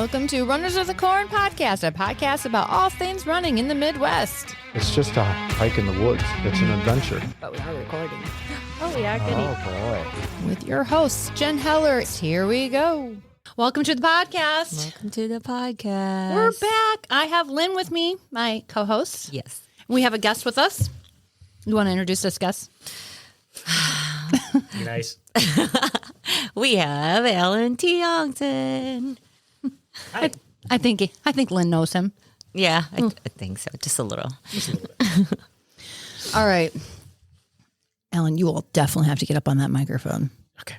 Welcome to Runners of the Corn podcast, a podcast about all things running in the Midwest. It's just a hike in the woods. It's an adventure. But we are recording. Oh, we are kidding. Oh, boy. With your host, Jen Heller. Here we go. Welcome to the podcast. Welcome to the podcast. We're back. I have Lynn with me, my co-host. Yes. We have a guest with us. You want to introduce this guest? Nice. We have Alan Tiongson. Hi. I think Lynn knows him. Yeah, I think so. Just a little. All right. Alan, you will definitely have to get up on that microphone. Okay.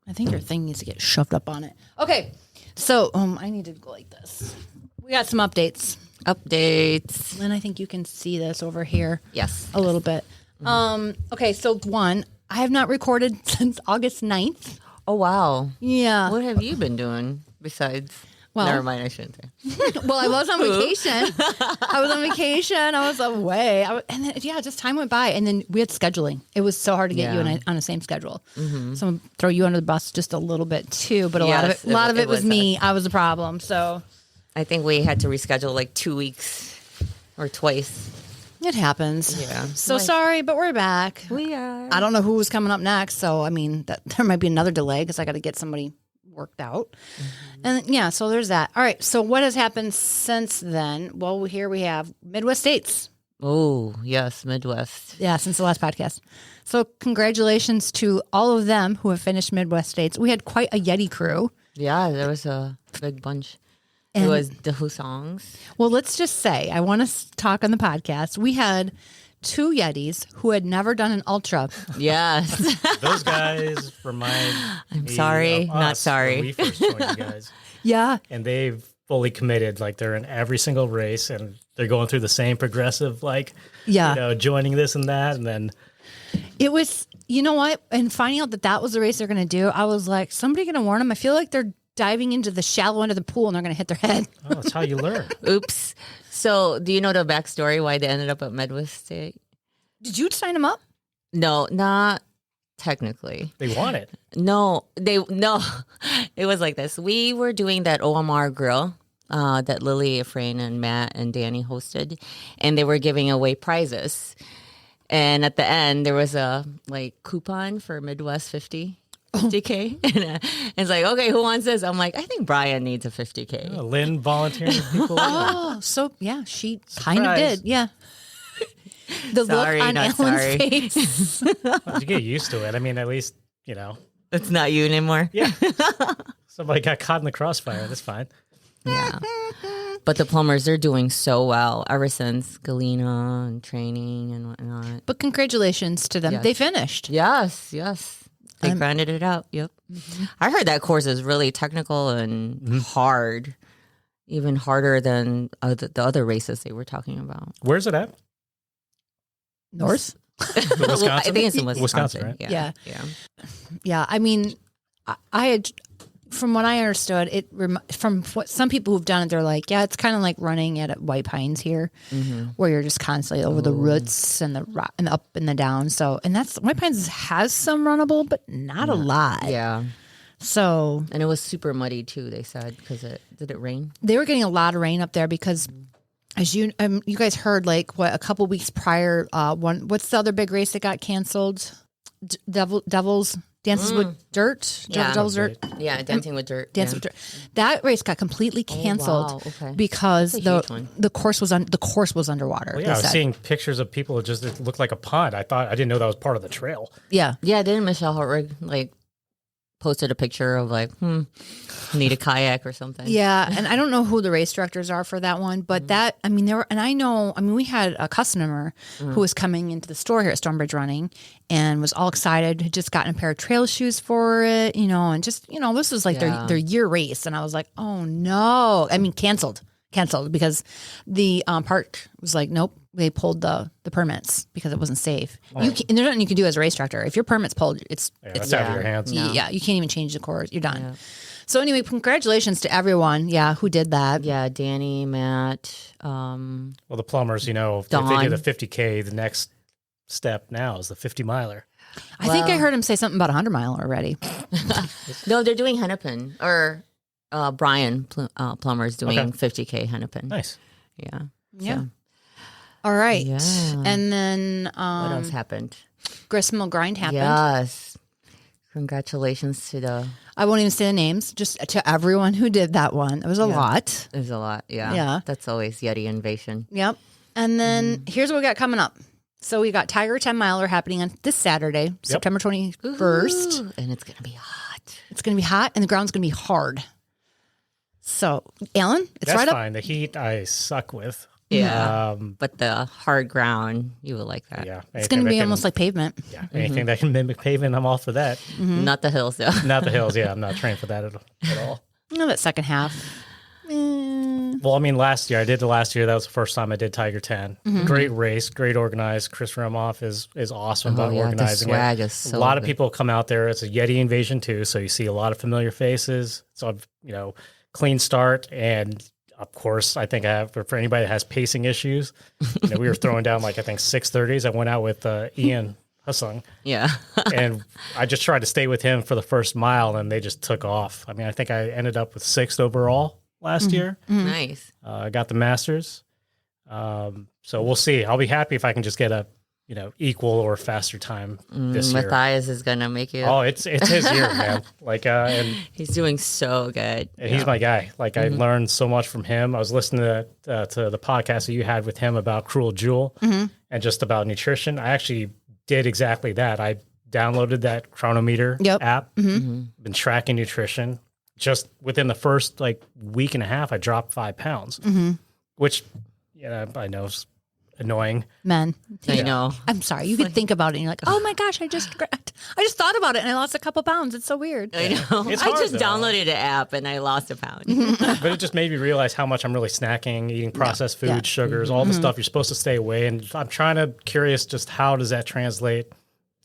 I think your thing needs to get shoved up on it. Okay. So I need to go like this. We got some updates. Updates. Lynn, I think you can see this over here. Yes. A little bit. Okay, so one, I have not recorded since August 9th. Oh, wow. Yeah. What have you been doing besides? Well- Never mind, I shouldn't say. Well, I was on vacation. I was away. And then, just time went by. And then we had scheduling. It was so hard to get you Yeah. on the same schedule. So I'm going to throw you under the bus just a little bit too. But a Yes, lot of it was was me. I was the problem. So I think we had to reschedule like 2 weeks or twice. it happens. Yeah. So Like- sorry, but we're back. We are. I don't know who was coming up next. So, I mean, there might be another delay because I got to get somebody worked out. And yeah, so there's that. All right. So what has happened since then? Well, here we have Midwest States. Oh, yes, Midwest. Yeah, since the last podcast. So congratulations to all of them who have finished Midwest States. We had quite a Yeti crew. Yeah, there was a big bunch. And- It was the Hussongs. Well, let's just say, I want to talk on the podcast. We had 2 Yetis who had never done an ultra. Yes. Those guys remind I'm me sorry, of not us sorry. when we first joined you guys. Yeah. And they've fully committed. Like they're in every single race and they're going through the same progressive, Yeah. joining this and that. And then It was, you know what? And finding out that was the race they're going to do, I was like, somebody going to warn them? I feel like they're diving into the shallow end of the pool and they're going to hit their head. oh, that's how you learn. Oops. So, do you know the backstory why they ended up at Midwest State? Did you sign them up? No, not technically. They want it. No. It was like this. We were doing that OMR grill that Lily, Efrain, and Matt and Danny hosted, and they were giving away prizes. And at the end, there was a coupon for Midwest 50K. And it's like, okay, who wants this? I'm like, I think Brian needs a 50K. Oh, Lynn volunteering people. Oh, so yeah, she kind of Surprise. did. Yeah. The Sorry, look on not Alan's sorry. face. Well, you get used to it. I mean, at least, It's not you anymore. yeah. Somebody got caught in the crossfire. That's fine. Yeah. But the plumbers, they're doing so well ever since Galena and training and whatnot. But congratulations to them. Yes. They finished. Yes. They grinded it out. Yep. I heard that course is really technical and hard, even harder than the other races they were talking about. Where's it at? North? Wisconsin? I think it's in Wisconsin. Wisconsin, right? Yeah. Yeah. I mean, I had, from what I understood, from what some people who've done it, they're like, yeah, it's kind of like running at White Pines here, where you're just constantly over the roots and and the up and the down. So, and White Pines has some runnable, but not a lot. Yeah. So And it was super muddy too, they said, because did it rain? they were getting a lot of rain up there because, as you guys heard, a couple weeks prior, what's the other big race that got canceled? Devils Dances with Dirt. Yeah. Devil's Dirt. Yeah, Dancing with Dirt. Dancing with Dirt. That race got completely canceled wow. Okay. because That's a huge one. the course was underwater. Well, they yeah, I was said. seeing pictures of people. It looked like a pond. I didn't know that was part of the trail. Yeah. Yeah, didn't Michelle Hartwig posted a picture of need a kayak or something? Yeah, and I don't know who the race directors are for that one, but we had a customer who was coming into the store here at Stonebridge Running and was all excited, had just gotten a pair of trail shoes for it, and just, this was their year race. And I was like, oh no. I mean, canceled because the park was like, nope, they pulled the permits because it wasn't safe. And there's nothing you can do as a race director. If your permit's pulled, it's That's out of your hands. yeah, you can't even change the course. You're done. Yeah. So anyway, congratulations to everyone. Yeah, who did that? Yeah, Danny, Matt. Well, the plumbers, if they do Dawn. the 50K, the next step now is the 50 miler. I think I heard him say something about a 100 mile already. No, they're doing Hennepin or Brian Plummer is doing Okay. 50K Hennepin. Nice. Yeah. Yeah. So, All right. Yeah. And then what else happened? Gristmill Grind happened. Yes. Congratulations to the. I won't even say the names, just to everyone who did that one. It was a lot. There's a lot. Yeah. Yeah. That's always Yeti Invasion. Yep. And then here's what we got coming up. So we got Tiger 10 Miler happening on this Saturday, September 21st. Ooh, and it's gonna be hot. It's going to be hot and the ground's going to be hard. So, Alan, it's That's right up. fine. The heat I suck with. Yeah. But the hard ground, you will like that. Yeah. It's going to be almost like pavement. Yeah. Anything that can mimic pavement, I'm all for that. Not the hills though. Not the hills. Yeah. I'm not trained for that at all. No, that second half. Well, I mean, last year, I did the last year. That was the first time I did Tiger 10. Great race, great organized. Chris Remoff is awesome about the organizing swag it. is so a lot of good. people come out there. It's a Yeti invasion too, so you see a lot of familiar faces. So, clean start. And of course, I think for anybody that has pacing issues, we were throwing down I think 6:30s. I went out with Ian Hussung, Yeah. and I just tried to stay with him for the first mile, and they just took off. I mean, I think I ended up with 6th overall last year. Nice. I got the Masters. So we'll see. I'll be happy if I can just get a, equal or faster time this year. Matthias is gonna make it. Oh, it's his year, man. And He's doing so good. he's my guy. I learned so much from him. I was listening to the podcast that you had with him about Cruel Jewel and just about nutrition. I actually did exactly that. I downloaded that Chronometer app, been tracking nutrition. Just within the first week and a half, I dropped 5 pounds, which I know is annoying. Men. I know. I'm sorry. You could think about it and you're like, oh my gosh, I just thought about it and I lost a couple pounds. It's so weird. I know. It's I hard, just though. downloaded an app and I lost a pound. But it just made me realize how much I'm really snacking, eating processed food, Yeah. sugars, all the stuff you're supposed to stay away. And I'm curious just how does that translate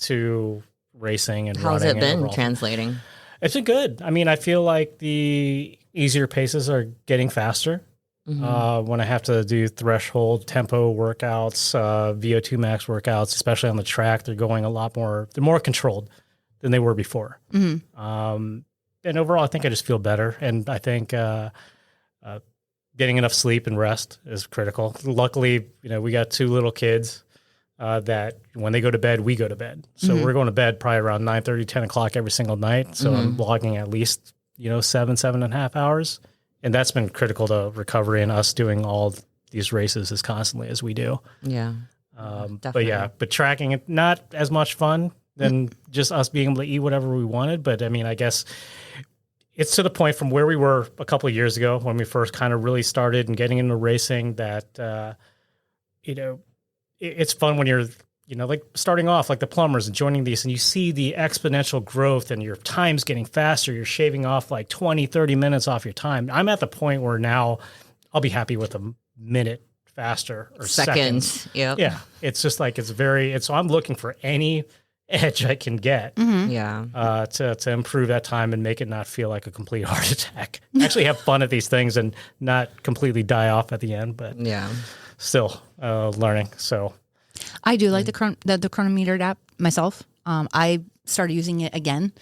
to racing and How's running? it been overall. translating? It's been good. I mean, I feel like the easier paces are getting faster. When I have to do threshold tempo workouts, VO2 max workouts, especially on the track, they're going a lot more, they're more controlled than they were before. And overall, I think I just feel better. And I think getting enough sleep and rest is critical. Luckily, we got 2 little kids that when they go to bed, we go to bed. So we're going to bed probably around 9:30, 10 o'clock every single night. So I'm logging at least, 7.5 hours. And that's been critical to recovery and us doing all these races as constantly as we do. Yeah. But tracking it, not as much fun than just us being able to eat whatever we wanted. But I mean, I guess it's to the point from where we were a couple of years ago when we first kind of really started and getting into racing that, it's fun when you're, starting off like the plumbers and joining these and you see the exponential growth and your time's getting faster. You're shaving off 20, 30 minutes off your time. I'm at the point where now I'll be happy with a minute faster or seconds. Yep. Yeah. It's just so I'm looking for any edge I can get Yeah. to improve that time and make it not feel like a complete heart attack. Actually have fun at these things and not completely die off at the end, but Yeah. still learning. So I do like the Chronometer app myself. I started using it again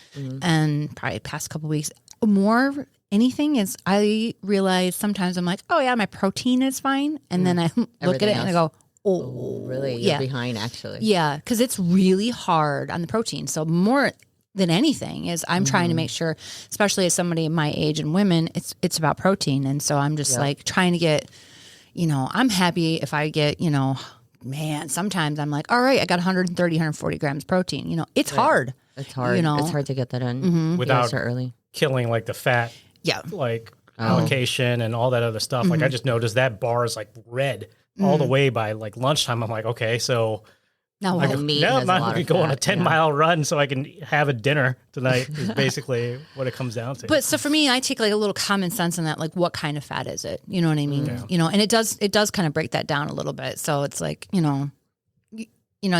and probably past couple weeks. More anything is I realize sometimes I'm like, oh yeah, my protein is fine. And then I look at Everything it and I go, Oh, really? You're behind actually. Yeah, because it's really hard on the protein. So more than anything is I'm trying to make sure, especially as somebody my age and women, it's about protein. And so I'm just trying to get, I'm happy if I get, man, sometimes I'm like, all right, I got 130, 140 grams protein. It's hard. It's hard. It's hard to get that in. You without gotta start early. killing the fat Yeah. allocation and all that other stuff. I just noticed that bar is red all the way by lunchtime. I'm like, okay, so Now Well, what? meat now has I'm a not lot going to of go on a fat, 10-mile run so I can have a dinner tonight is basically what it comes down to. But so for me, I take a little common sense in that, what kind of fat is it? You know what I mean? And it does kind of break that down a little bit. So it's you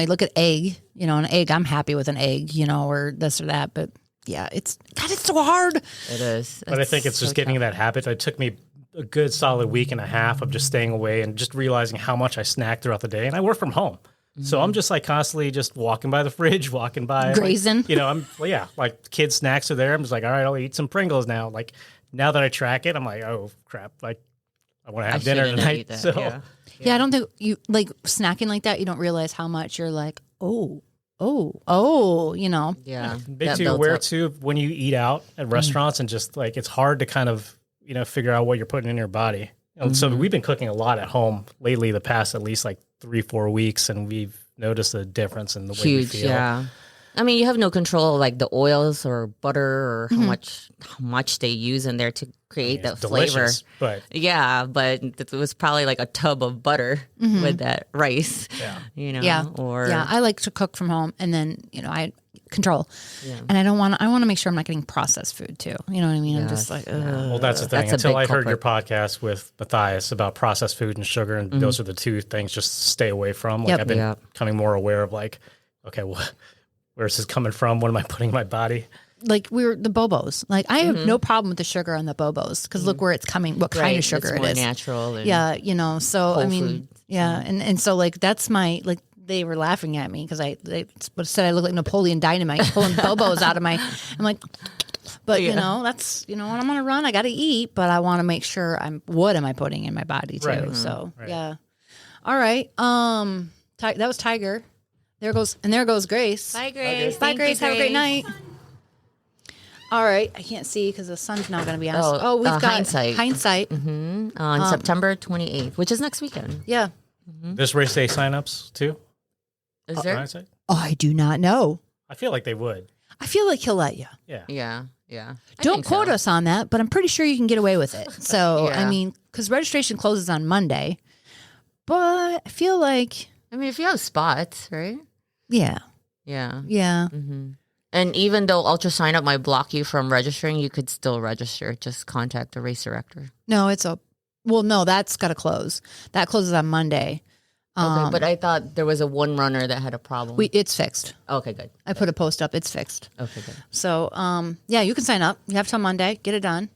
look at egg, an egg, I'm happy with an egg, or this or that. But yeah, it's so hard. It is. But I think it's just getting in that habit. It took me a good solid week and a half of just staying away and just realizing how much I snack throughout the day. And I work from home. So I'm just constantly just walking by the fridge, walking by. Grazing. Kids' snacks are there. I'm just all right, I'll eat some Pringles now. now that I track it, I'm like, oh crap, like I want to have I dinner shouldn't tonight. eat that, So Yeah, I don't think you like snacking like that. You don't realize how much you're like, you know. Yeah. makes That you builds aware up. too when you eat out at restaurants and just like it's hard to kind of figure out what you're putting in your body. And so we've been cooking a lot at home lately, the past at least like 3-4 weeks, and we've noticed a difference in the way we Huge, feel. yeah. I mean, you have no control like the oils or butter or how much they use in there to create that It's flavor. delicious, but Yeah, but it was probably like a tub of butter with that rice. yeah. Yeah. Or Yeah, I like to cook from home, and then I control, Yeah. and I want to make sure I'm not getting processed food too. You know what I mean? I'm just like, Well, that's the thing. That's a Until big I heard your culprit. podcast with Matthias about processed food and sugar, and those are the two things just stay away from. Like Yep. I've been Yep. becoming more aware of like, okay, where's this coming from? What am I putting in my body? like we were the bobos. Like I have no problem with the sugar on the bobos because look where it's coming, what kind of sugar it's it more is. natural. And Yeah, so I Whole mean, food. yeah, and so like that's my like they were laughing at me because they said I look like Napoleon Dynamite pulling bobos out of my. I'm like, but that's when I'm on a run, I got to eat, but I want to make sure what am I putting in my body too. Right. So Right. yeah, all right. That was Tiger. There goes Grace. Bye, Grace. Bye, Thank Grace. you, Have a great night. All right, I can't see because the sun's now going to be on. Oh, We've got hindsight. Hindsight. On September 28th, which is next weekend. Yeah. There's race day signups too. Is there? Hindsight? Oh, I do not know. I feel like they would. I feel like he'll let you. Yeah. Yeah. I Don't think quote so. us on that, but I'm pretty sure you can get away with it. So, I Yeah. mean, because registration closes on Monday, but I feel like, I mean, if you have spots, right? yeah. Yeah. And even though Ultra Sign Up might block you from registering, you could still register. Just contact the race director. No, no, that's got to close. That closes on Monday. Okay, but I thought there was a one runner that had a problem. It's fixed. Okay, good. I put a post up. It's fixed. Okay, good. So, yeah, you can sign up. You have till Monday. Get it done.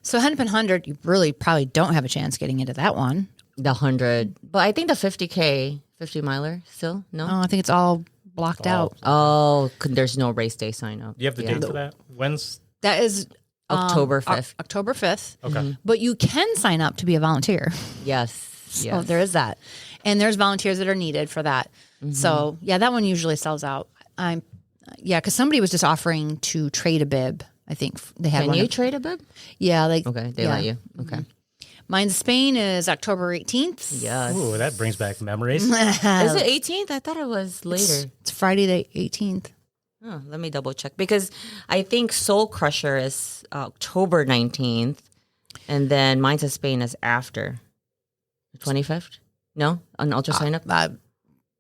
So, Hennepin 100, you really probably don't have a chance getting into that one. The 100, but I think the 50K, 50 miler still no. Oh, I think it's all blocked out. Oh, there's no race day sign up. Do you have the date for that? When's That is October 5th. October 5th. okay? But you can sign up to be a volunteer. Yes. So there is that. And there's volunteers that are needed for that. So, yeah, that one usually sells out. Because somebody was just offering to trade a bib. I think they had Can one. you trade a bib? Yeah. Like, Okay, they yeah. let you. Okay. Mine's Spain is October 18th. Yes. Ooh, that brings back memories. Is it 18th? I thought it was later. It's Friday the 18th. Oh, let me double check because I think Soul Crusher is October 19th, and then Minds of Spain is after the 25th. No, an Ultra sign up.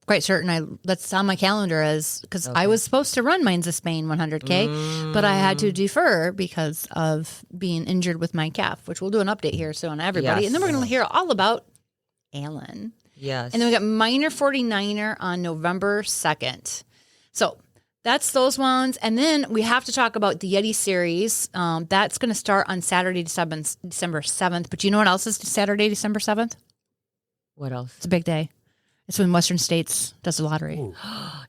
Quite certain that's on my calendar because I was supposed to run Mines of Spain 100K, but I had to defer because of being injured with my calf, which we'll do an update here soon on everybody. Yes. And then we're going to hear all about Alan. Yes. And then we got Minor 49er on November 2nd. So that's those ones. And then we have to talk about the Yeti series. That's going to start on Saturday, December 7th. But you know what else is Saturday, December 7th? What else? It's a big day. It's when Western States does the lottery. Ooh.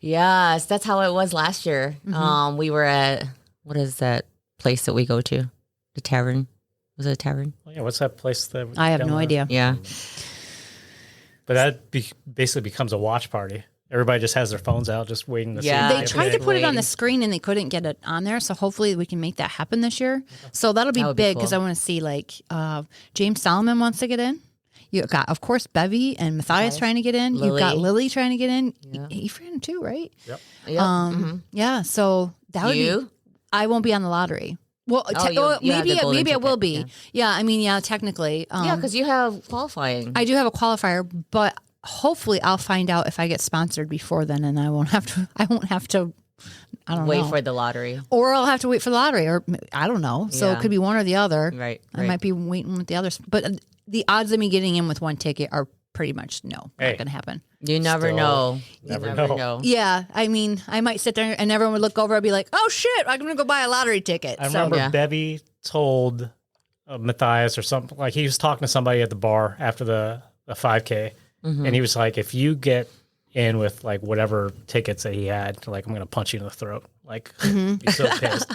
Yes, that's how it was last year. We were at what is that place that we go to? The tavern. Was it a tavern? Oh, yeah, what's that place that I have down no there? idea. Yeah. But that basically becomes a watch party. Everybody just has their phones out, just waiting to Yeah. see. They if tried to Big put it on the waiting. screen and they couldn't get it on there. So hopefully we can make that happen this year. So that'll be That would be big because cool. I want to see James Solomon wants to get in. You got, of course, Bevy and Matthias trying to get in. You've got Lily. Lily trying to get in. Yeah. Ephraim too, right? Yep. Yep. Yeah. So that would be. You? I won't be on the lottery. Well, you had the golden maybe I will ticket, be. Yeah. I mean, yeah, technically. Yeah, because you have qualifying. I do have a qualifier, but hopefully I'll find out if I get sponsored before then, and I won't have to. I don't Wait know. for the lottery. Or I'll have to wait for the lottery, or I don't know. So Yeah. it could be one or the other. Right. I might be waiting with the others, but the odds of me getting in with one ticket are pretty much not Hey. going to happen. You never Still know. You never never know. know. Yeah, I mean, I might sit there and everyone would look over and be like, "Oh shit, I'm going to go buy a lottery ticket." I So remember Yeah. Bevy told Matthias or something, like he was talking to somebody at the bar after the 5K, Mm-hmm. and he was like, if you get in with like whatever tickets that he had, like I'm going to punch you in the throat. Like, Mm-hmm. be so pissed.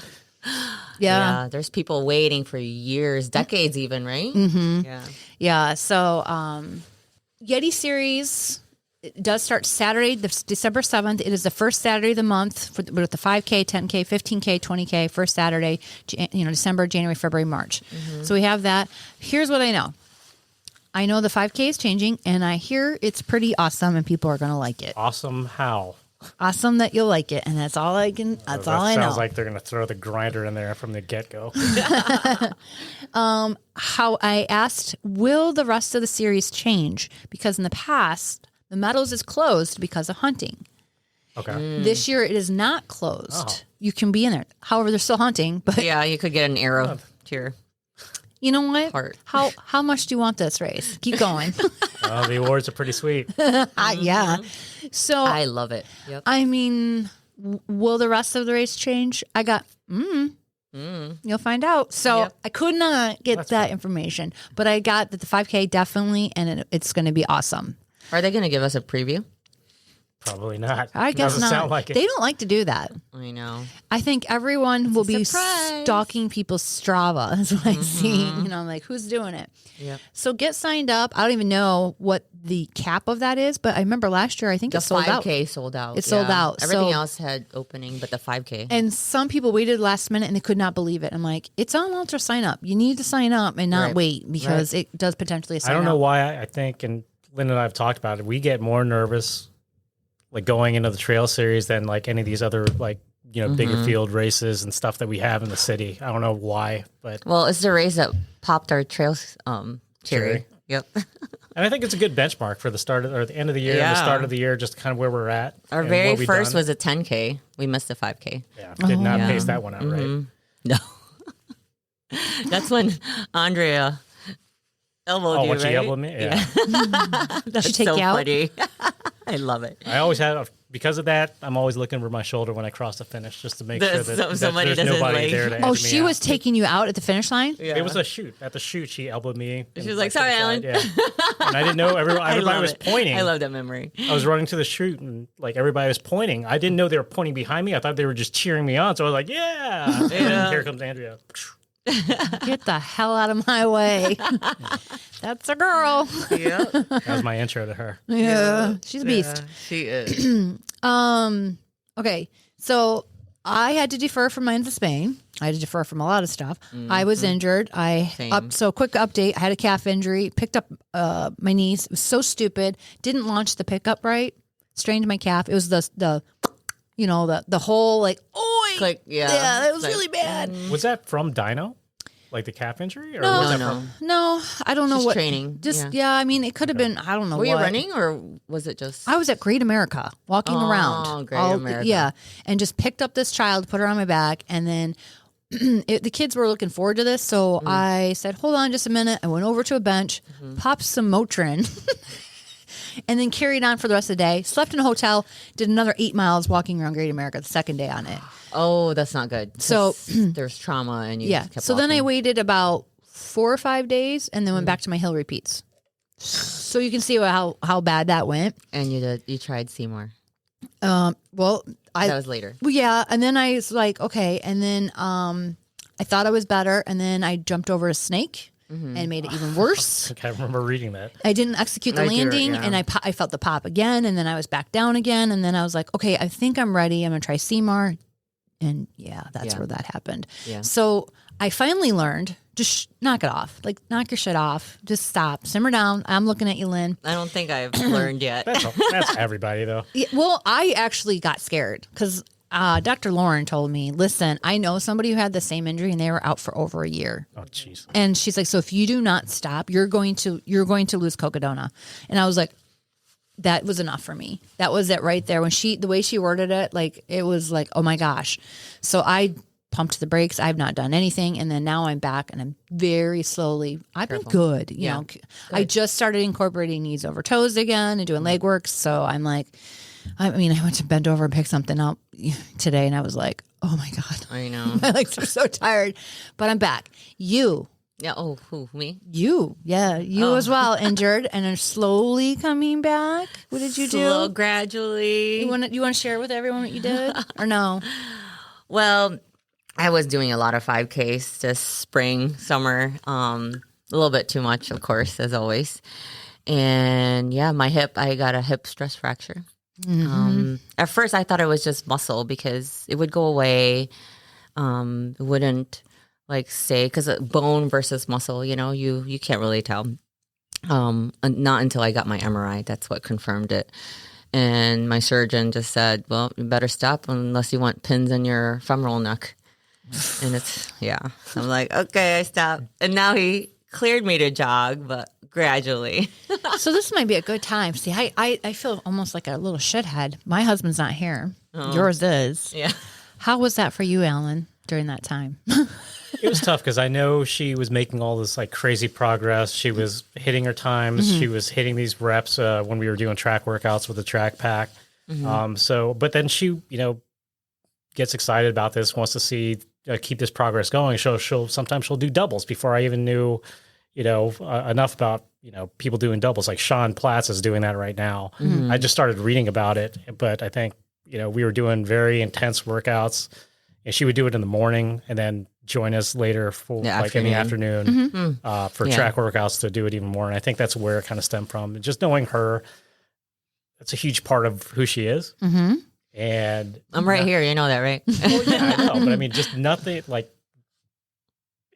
Yeah. There's people waiting for years, decades even, right? Mm-hmm. Yeah. Yeah. So Yeti Series it does start Saturday, December 7th. It is the first Saturday of the month with the 5K, 10K, 15K, 20K, first Saturday, December, January, February, March. So we have that. Here's what I know. I know the 5K is changing, and I hear it's pretty awesome, and people are going to like it. Awesome how? Awesome that you'll like it, and that's all I can. That's all I know. Sounds like they're going to throw the grinder in there from the get-go. How I asked, will the rest of the series change? Because in the past, the Meadows is closed because of hunting. Okay. This year, it is not closed. Oh. You can be in there. However, they're still hunting. But Yeah, you could get an arrow to your you know what? heart. How much do you want this race? Keep going. The awards are pretty sweet. Yeah. So I love it. Yep. I mean, will the rest of the race change? I got. You'll find out. So Yep. I could not get that information, but I got that the 5K definitely, and it's going to be awesome. Are they going to give us a preview? Probably not. I guess Doesn't not. sound like it. They don't like to do that. I know. I think everyone will be surprise. stalking people's Strava. That's what I see. Like who's doing it. Yep. So get signed up. I don't even know what the cap of that is, but I remember last year I think The it sold out. 5K sold out. It sold out. Everything So- else had opening, but the 5K. And some people waited last minute and they could not believe it. I'm like, it's on Ultra sign up. You need to sign up and not Right. wait because it does potentially I sign don't know out. why I think, and Lynn and I have talked about it, we get more nervous like going into the trail series than like any of these other like, bigger field races and stuff that we have in the city. I don't know why, but Well, it's the race that popped our trails cherry. Cherry. Yep. and I think it's a good benchmark for the start of, or the end of the year and the Yeah. start of the year, just kind of where we're at. Our and very what we've first done. was a 10K. We missed the 5K. Yeah, did not Yeah. pace that one out right. No. That's when Andrea elbowed Oh, you, what right? she elbowed me? Yeah. That's She take so you out? funny. I love it. I always had, because of that, I'm always looking over my shoulder when I cross the finish just to make sure that somebody there's doesn't, nobody like- there to Oh, edge me she out. was taking you out at the finish line? Yeah. It was a shoot. At the shoot, she elbowed me. She and, was like, to the "Sorry, side." Alan." Yeah. And I didn't know everybody love was it. pointing. I love that memory. I was running to the shoot and like everybody was pointing. I didn't know they were pointing behind me. I thought they were just cheering me on. So I was like, yeah. And then here comes Andrea. Get the hell out of my way. That's a girl. Yeah. That was my intro to her. Yeah. She's a beast. She is. Okay. So I had to defer from mine to Spain. I had to defer from a lot of stuff. I was injured. Same. So quick update. I had a calf injury, picked up my knees. It was so stupid. Didn't launch the pickup right. Strained my calf. It was the whole like, oi. Click, yeah. Yeah, it was Like, really bad. Was that from Dino? Like the calf injury? Or No. was that No. from No, I don't know Just what. training. Just, Yeah. I mean, it could have been, I don't know Were what. you running or was it just? I was at Great America walking around. Great America. Yeah. And just picked up this child, put her on my back. And then the kids were looking forward to this. So I said, hold on just a minute. I went over to a bench, popped some Motrin, and then carried on for the rest of the day. Slept in a hotel, did another 8 miles walking around Great America the second day on it. Oh, that's not good. So- 'Cause there's trauma and you Yeah. just kept So then I walking. waited about 4 or 5 days and then went back to my hill repeats. So you can see how bad that went. And you tried Seymour. Well, That was later. Well, yeah, and then I was like, okay, and then I thought I was better, and then I jumped over a snake and made it even worse. I remember reading that. I didn't execute the I do, landing, yeah. and I felt the pop again, and then I was back down again, and then I was like, okay, I think I'm ready. I'm gonna try CMAR, and that's Yeah. where that happened. Yeah. So I finally learned just knock it off, like knock your shit off, just stop, simmer down. I'm looking at you, Lynn. I don't think I've learned yet. That's everybody though. Yeah, well, I actually got scared because Dr. Lauren told me, listen, I know somebody who had the same injury and they were out for over a year. Oh jeez. And she's like, so if you do not stop, you're going to lose Cocodona. And I was like, that was enough for me. That was it right there. When the way she worded it, like, it was like, oh my gosh. So I pumped the brakes. I've not done anything. And then now I'm back and I'm very slowly, I've been good. You know, I just started incorporating knees over toes again and doing leg work. So I'm like, I went to bend over and pick something up today and I was like, oh my God, I know. my legs are so tired, but I'm back. Yeah. Oh, who? Me? You as well, injured and are slowly coming back. What did you Slow, do? gradually. You want to share with everyone what you did or no? Well, I was doing a lot of 5Ks this spring, summer, a little bit too much, of course, as always. And yeah, I got a hip stress fracture. At first, I thought it was just muscle because it would go away. It wouldn't like stay because bone versus muscle, you can't really tell. Not until I got my MRI. That's what confirmed it. And my surgeon just said, well, you better stop unless you want pins in your femoral neck. And I'm like, okay, I stopped. And now he cleared me to jog, but gradually. So this might be a good time. See, I feel almost like a little shithead. My husband's not here. Yours is. Yeah. How was that for you, Alan, during that time? It was tough because I know she was making all this like crazy progress. She was hitting her times. She was hitting these reps when we were doing track workouts with the track pack. But then she, gets excited about this, wants to see keep this progress going. Sometimes she'll do doubles before I even knew, enough about people doing doubles. Like Sean Platts is doing that right now. I just started reading about it, but I think we were doing very intense workouts, and she would do it in the morning and then join us later for in the afternoon for track workouts to do it even more. And I think that's where it kind of stemmed from. And just knowing her, that's a huge part of who she is. And I'm right here. You know that, right? Well, yeah, I know. But I mean, just nothing like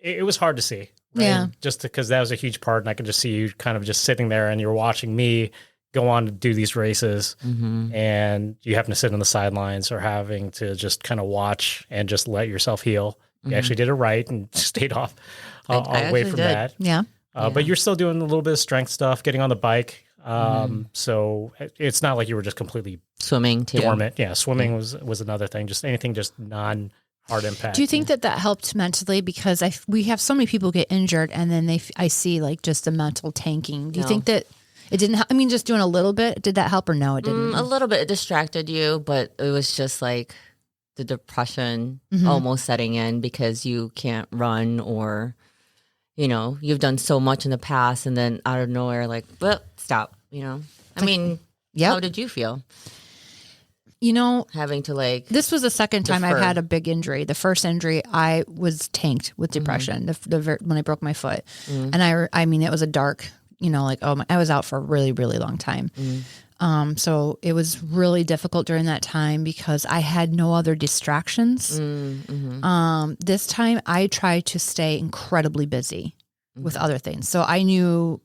it was hard to see. Right? Yeah. Just because that was a huge part. And I could just see you kind of just sitting there and you're watching me go on to do these races and you happen to sit on the sidelines or having to just kind of watch and just let yourself heal. You actually did it right and stayed off away from that. Yeah. But you're still doing a little bit of strength stuff, getting on the bike. So it's not like you were just completely swimming too. Dormant. Yeah. Swimming was another thing. Just anything, just non-hard impact. Do you think that helped mentally? Because we have so many people get injured and then I see like just the mental tanking. Do you think that it didn't help? I mean, just doing a little bit, did that help or no, it didn't? A little bit. It distracted you, but it was just like the depression almost setting in because you can't run or, you've done so much in the past and then out of nowhere, like, well, stop, I mean, how did you feel? Having to this was the second time defer. I've had a big injury. The first injury, I was tanked with depression when I broke my foot. And I mean, it was a dark, I was out for a really, really long time. So it was really difficult during that time because I had no other distractions. This time I tried to stay incredibly busy with other things. So I knew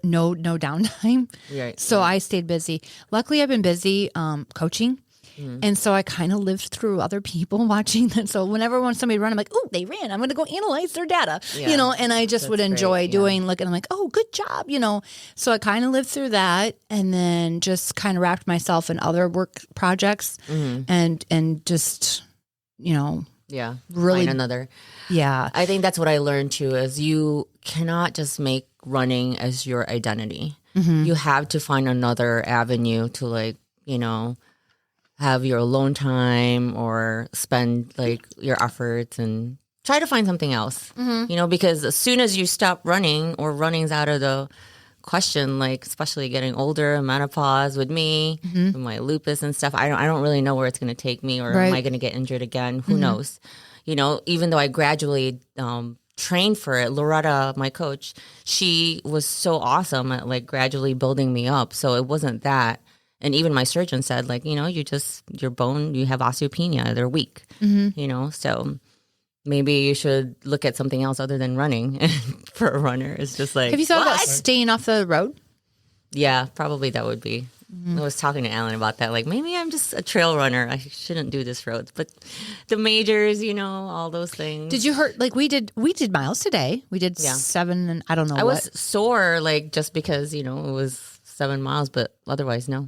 no downtime. Right. So I stayed busy. Luckily I've been busy coaching. And so I kind of lived through other people watching that. So whenever somebody run, I'm like, oh, they ran. I'm going to go analyze their data, and I just would enjoy doing, and I'm like, oh, good job, So I kind of lived through that and then just kind of wrapped myself in other work projects and just, really find another. Yeah. I think that's what I learned too, is you cannot just make running as your identity. You have to find another avenue to have your alone time or spend your efforts and try to find something else, because as soon as you stop running or running's out of the question, especially getting older, menopause with me, with my lupus and stuff, I don't really know where it's going to take me or am I going to get injured again? Who knows? Even though I gradually trained for it, Loretta, my coach, she was so awesome at gradually building me up. So it wasn't that. And even my surgeon said, your bone, you have osteopenia, they're weak, so maybe you should look at something else other than running for a runner. It's just have you thought about staying off the road? Yeah, probably that would be. I was talking to Alan about that. Maybe I'm just a trail runner. I shouldn't do this roads, but the majors, all those things. Did you hurt? We did miles today. We did 7 and I don't know I was sore, just because, it was 7 miles, but otherwise, no.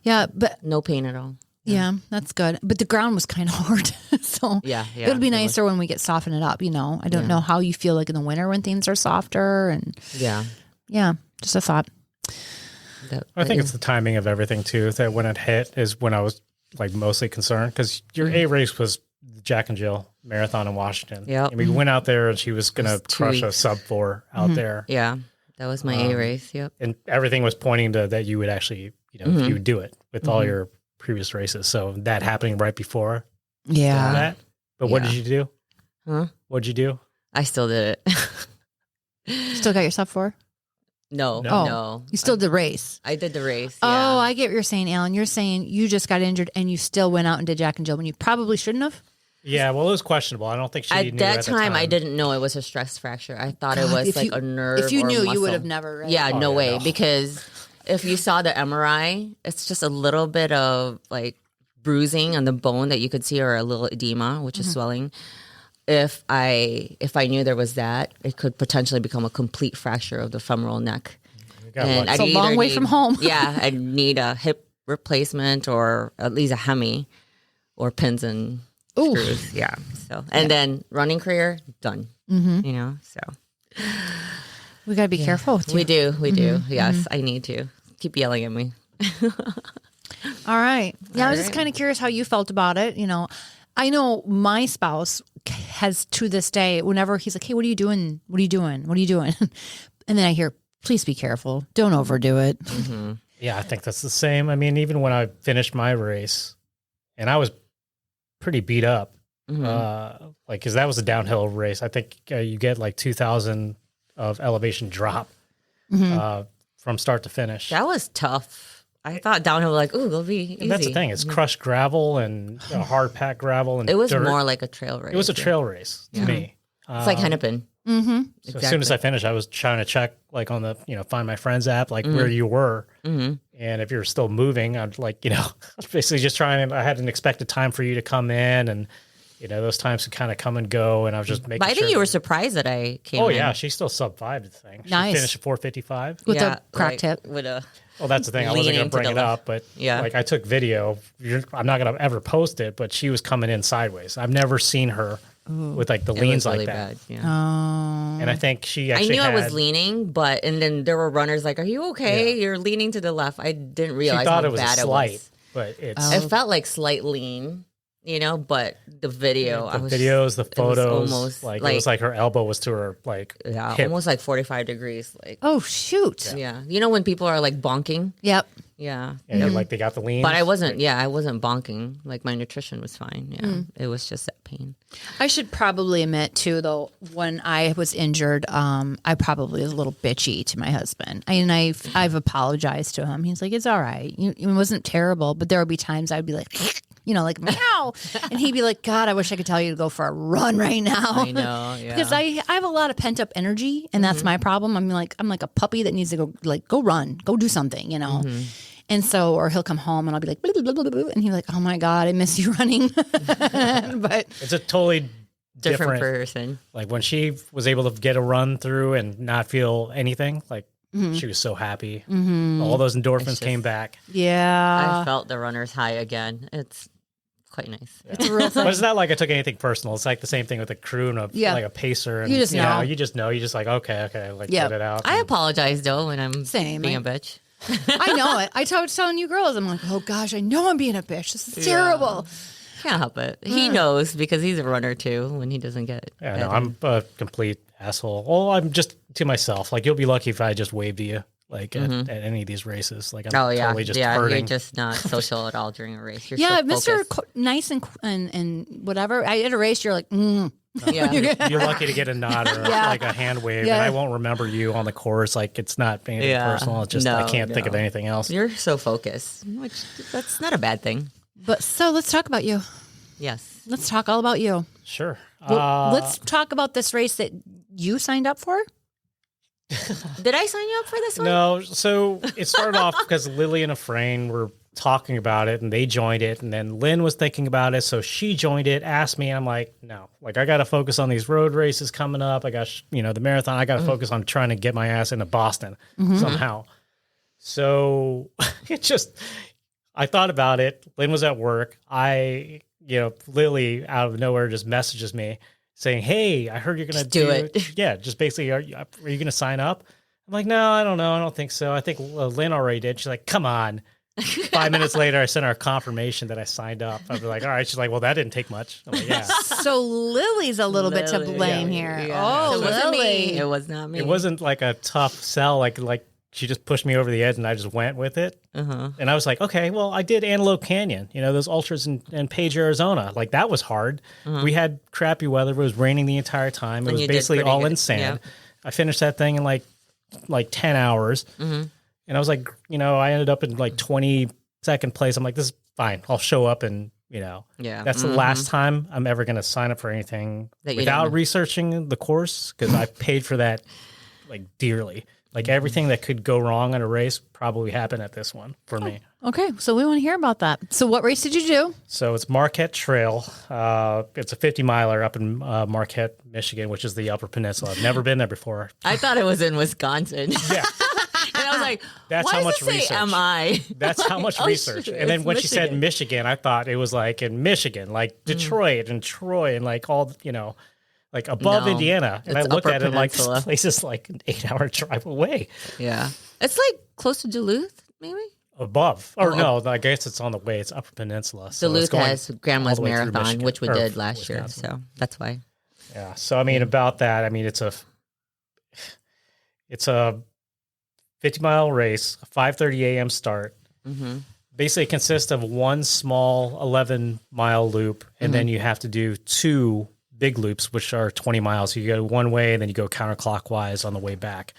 Yeah, but no pain at all. Yeah, that's good. But the ground was kind of hard. So it would be nicer when we get soften it up, I don't know how you feel in the winter when things are softer and just a thought. I think it's the timing of everything too, that when it hit is when I was mostly concerned because your A race was the Jack and Jill marathon in Washington. Yeah. And we went out there and she was going to crush a sub 4 out there. Yeah. That was my A race. Yep. And everything was pointing to that you would actually, you would do it with all your previous races. So that happening right before that. But what did you do? Huh? What'd you do? I still did it. Still got your sub 4? No. You still did the race. I did the race. Oh, Yeah. I get what you're saying, Alan. You're saying you just got injured and you still went out and did Jack and Jill when you probably shouldn't have. Yeah, well, it was questionable. I don't think she knew At that the time, I didn't know it was a stress fracture. I thought it was like a nerve. If you or knew, you muscle. would have never. Right? Yeah, no yeah, way. no. Because if you saw the MRI, it's just a little bit of like bruising on the bone that you could see, or a little edema, which is swelling. If I knew there was that, it could potentially become a complete fracture of the femoral neck. And It's a long way from home. Yeah, I'd need a hip replacement or at least a hemi or pins and screws. Yeah. So then running career done. You know. So We got to be careful with you. we do. Yes, I need to keep yelling at me. All right. Yeah, I was just right. kind of curious how you felt about it. You know, I know my spouse has to this day, whenever he's like, hey, what are you doing? What are you doing? What are you doing? And then I hear, please be careful. Don't overdo it. Yeah, I think that's the same. I mean, even when I finished my race, and I was pretty beat up, like because that was a downhill race. I think you get like 2,000 of elevation drop from start to finish. That was tough. I thought downhill like, ooh, it'll be easy. And that's the thing. It's crushed gravel and hard packed gravel and It was dirt. more like a trail race. It was a trail race to me. It's like Hennepin. So as soon as I finished, I was trying to check like on the, Find My Friends app, like where you were. And if you're still moving, I'd like, basically just trying, I had an expected time for you to come in, and, those times could kind of come and go. And I was just making But I sure. think you were surprised that I came Oh in. yeah. She's still sub 5 to the thing. She Nice. finished at 4:55. With a crack tip. With a Well, that's the thing. I wasn't Leaning going to to bring the it left. up, but Yeah. like I took video. I'm not going to ever post it, but she was coming in sideways. I've never seen her with like the it leans was really like that. bad. Yeah. And I think she I actually knew I was had- leaning, and then there were runners like, "Are you okay? Yeah. You're leaning to the left." I didn't She realize thought how it was a bad slight, it was. but it's It felt like slight lean, but the video, the videos, the it was photos. almost Like it was like her elbow was to her like hip. almost like 45 degrees. Like, Oh, shoot. yeah, you know when people are like bonking, Yep. yeah. And like they got the lean. But I wasn't. Yeah, I wasn't bonking. Like my nutrition was fine. Yeah, it was just that pain. I should probably admit too, though, when I was injured, I probably was a little bitchy to my husband. I've apologized to him. He's like, it's all right. It wasn't terrible, but there would be times I'd be like, like meow, and he'd be like, God, I wish I could tell you to go for a run right now. I know. Yeah. Because I have a lot of pent up energy, and that's my problem. I'm like a puppy that needs to go run, go do something, And so, or he'll come home and I'll be like, blah, blah, blah, blah, blah, and he's like, oh my God, I miss you running. But It's a totally different person. Like when she was able to get a run through and not feel anything, like she was so happy. All those endorphins came back. yeah, I felt the runner's high again. It's quite nice. it's a real thing. But it's not like I took anything personal. It's like the same thing with a crew and like a pacer. And, You just know. You just know. You just like, okay, like Yeah. put it out. I apologize though when I'm Same. being a bitch. I know it. I was telling you girls, I'm like, oh gosh, I know I'm being a bitch. This is terrible. Can't help it. He knows because he's a runner too. When he doesn't get Yeah, no, I'm a complete asshole. Well, I'm just to myself. Like you'll be lucky if I just waved to you, like at any of these races. Like I'm totally just hurting. You're just not social at all during a race. You're Yeah, so Mr. focused. Nice and whatever. I at a race, you're like, Yeah. You're lucky to get a nod or like a hand wave, Yeah. and I won't remember you on the course. Like it's not being personal. It's just I No, can't think of no. anything else. You're so focused, which that's not a bad thing. but so let's talk about you. Yes. Let's talk all about you. Sure. Well, let's talk about this race that you signed up for. Did I sign you up for this one? No, so it started off because Lily and Efrain were talking about it and they joined it, and then Lynn was thinking about it, so she joined it, asked me, and I'm like, no, like I got to focus on these road races coming up. I got the marathon. I got to focus on trying to get my ass into Boston somehow. So I thought about it. Lynn was at work. Lily out of nowhere just messages me saying, hey, I heard you're going to do it. Yeah, just basically, are you going to sign up? I'm like, no, I don't know. I don't think so. I think Lynn already did. She's like, come on. 5 minutes later, I sent her a confirmation that I signed up. I was like, all right. She's like, well, that didn't take much. I'm like, yeah. So Lily's a little bit to blame here. Yeah. Oh, So it wasn't Lily. me. It was not me. It wasn't like a tough sell. Like she just pushed me over the edge and I just went with it. And I was like, okay, well, I did Antelope Canyon, those ultras in Page, Arizona. Like that was hard. We had crappy weather. It was raining the entire time. It was basically all in sand. Yeah. I finished that thing in like 10 hours. And I was like, I ended up in like 22nd place. I'm like, this is fine. I'll show up and, that's the last time I'm ever going to sign up for anything without researching the course, because I paid for that like dearly. Like everything that could go wrong in a race probably happened at this one for me. Okay, so we want to hear about that. So what race did you do? So it's Marquette Trail. It's a 50 miler up in Marquette, Michigan, which is the Upper Peninsula. I've never been there before. I thought it was in Wisconsin. Yeah. And I was like, that's why how does much it say research. MI? That's how much research. Shoot, and then when she said Michigan. Michigan, I thought it was like in Michigan, like Detroit and Troy and like all, like above No, Indiana. And I it's looked Upper at it like Peninsula. this place is like an 8-hour drive away. Yeah. It's like close to Duluth, maybe? Above. Or no, I guess it's on the way. It's Upper Peninsula. So Duluth it's going has Grandma's all the way through Marathon, Michigan, which we or did last year. Wisconsin. So that's why. Yeah. So, I mean, about that, I mean, it's a 50-mile race, a 5:30 a.m. start. Basically, it consists of one small 11-mile loop, and then you have to do 2 big loops, which are 20 miles. So you go one way, and then you go counterclockwise on the way back.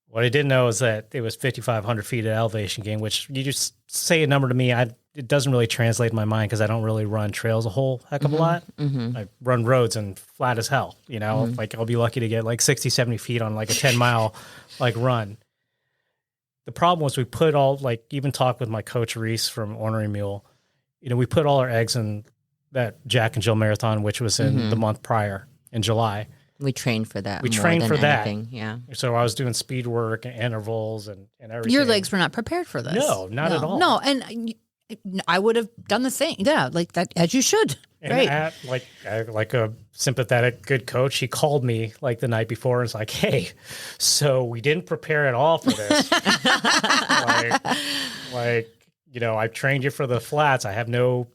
What I didn't know is that it was 5,500 feet at elevation gain, which you just say a number to me. It doesn't really translate in my mind because I don't really run trails a whole heck of a lot. I run roads and flat as hell, like I'll be lucky to get like 60, 70 feet on like a 10-mile like run. The problem was we put all, like, even talked with my coach Reese from Ornery Mule, we put all our eggs in that Jack and Jill Marathon, which was in the month prior in July. We trained for that. We more trained than for that. anything. Yeah. So I was doing speed work and intervals and everything. Your legs were not prepared for this. No, not at all. No, and I would have done the same. Yeah, like that, as you should. And Right. like a sympathetic, good coach, he called me like the night before and was like, hey, so we didn't prepare at all for this. I trained you for the flats. I have no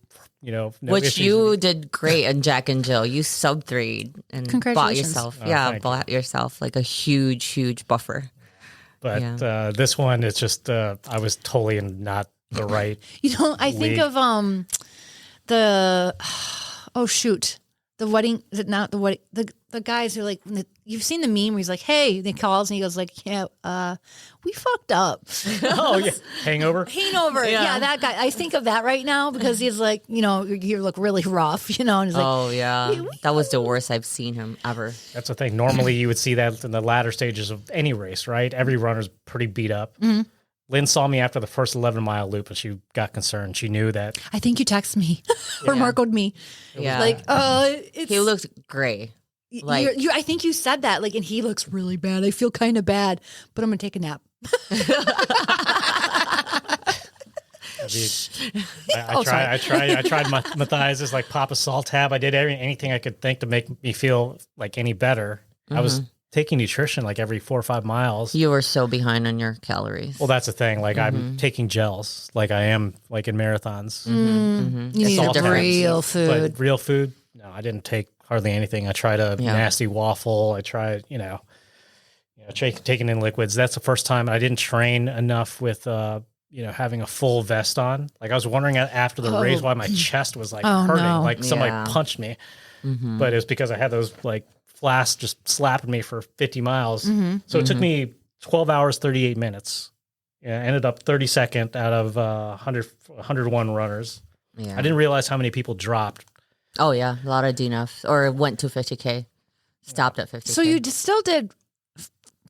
Which issues. you did great in Jack and Jill. You sub 3 and bought Congratulations. yourself. thank bought yourself like a huge buffer. But this one, it's just, I was totally not the right. I think League. of the wedding. Is it not the wedding? The guys who are like, you've seen the meme where he's like, hey, and he calls and he goes like, yeah, we fucked up. Oh, yeah. Hangover. Hangover. Yeah, that guy. I think of that right now because he's like, you look really rough, and he's like, Oh yeah, that was the worst I've seen him ever. That's the thing. Normally, you would see that in the latter stages of any race, right? Every runner's pretty beat up. Lynn saw me after the first 11-mile loop and she got concerned. She knew that. I think you texted me or Marco'd me. Yeah, Like, it's he looked gray. Like I think you said that, like, and he looks really bad. I feel kind of bad, but I'm gonna take a nap. I tried Matthias's like Papa Salt tab. I did anything I could think to make me feel like any better. I was taking nutrition like every 4 or 5 miles. you were so behind on your calories. Well, that's the thing. Like I'm taking gels, like I am like in marathons. You need all different. real food. But real food, no, I didn't take hardly anything. I tried a nasty waffle. I tried, taking in liquids. That's the first time I didn't train enough with, having a full vest on. Like I was wondering after the race why my chest was like hurting, no. like somebody punched me. But it was because I had those like flasks just slapping me for 50 miles. So it took me 12 hours, 38 minutes. Yeah, I ended up 32nd out of 101 runners. Yeah. I didn't realize how many people dropped. Oh yeah, a lot of DNFs or went to 50K, stopped at 50K. So you still did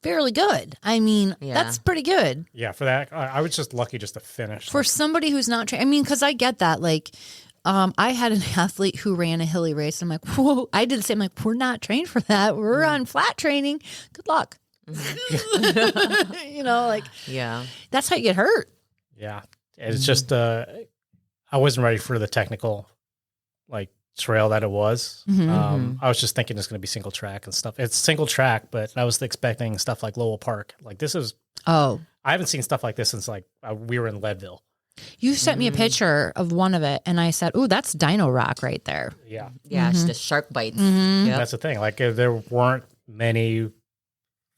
fairly good. I mean, Yeah. that's pretty good Yeah, for that, I was just lucky just to finish. for somebody who's not trained. I mean, because I get that. Like, I had an athlete who ran a hilly race. I'm like, whoa! I did the same. I'm like, we're not trained for that. We're on flat training. Good luck. Like yeah, that's how you get hurt. Yeah, it's just I wasn't ready for the technical like trail that it was. I was just thinking it's going to be single track and stuff. It's single track, but I was expecting stuff like Lowell Park. Like this is, Oh, I haven't seen stuff like this since like we were in Leadville. you sent me a picture of one of it, and I said, "Oh, that's Dino Rock right there." Yeah, yeah, it's the shark bites. Yep. that's the thing. Like there weren't many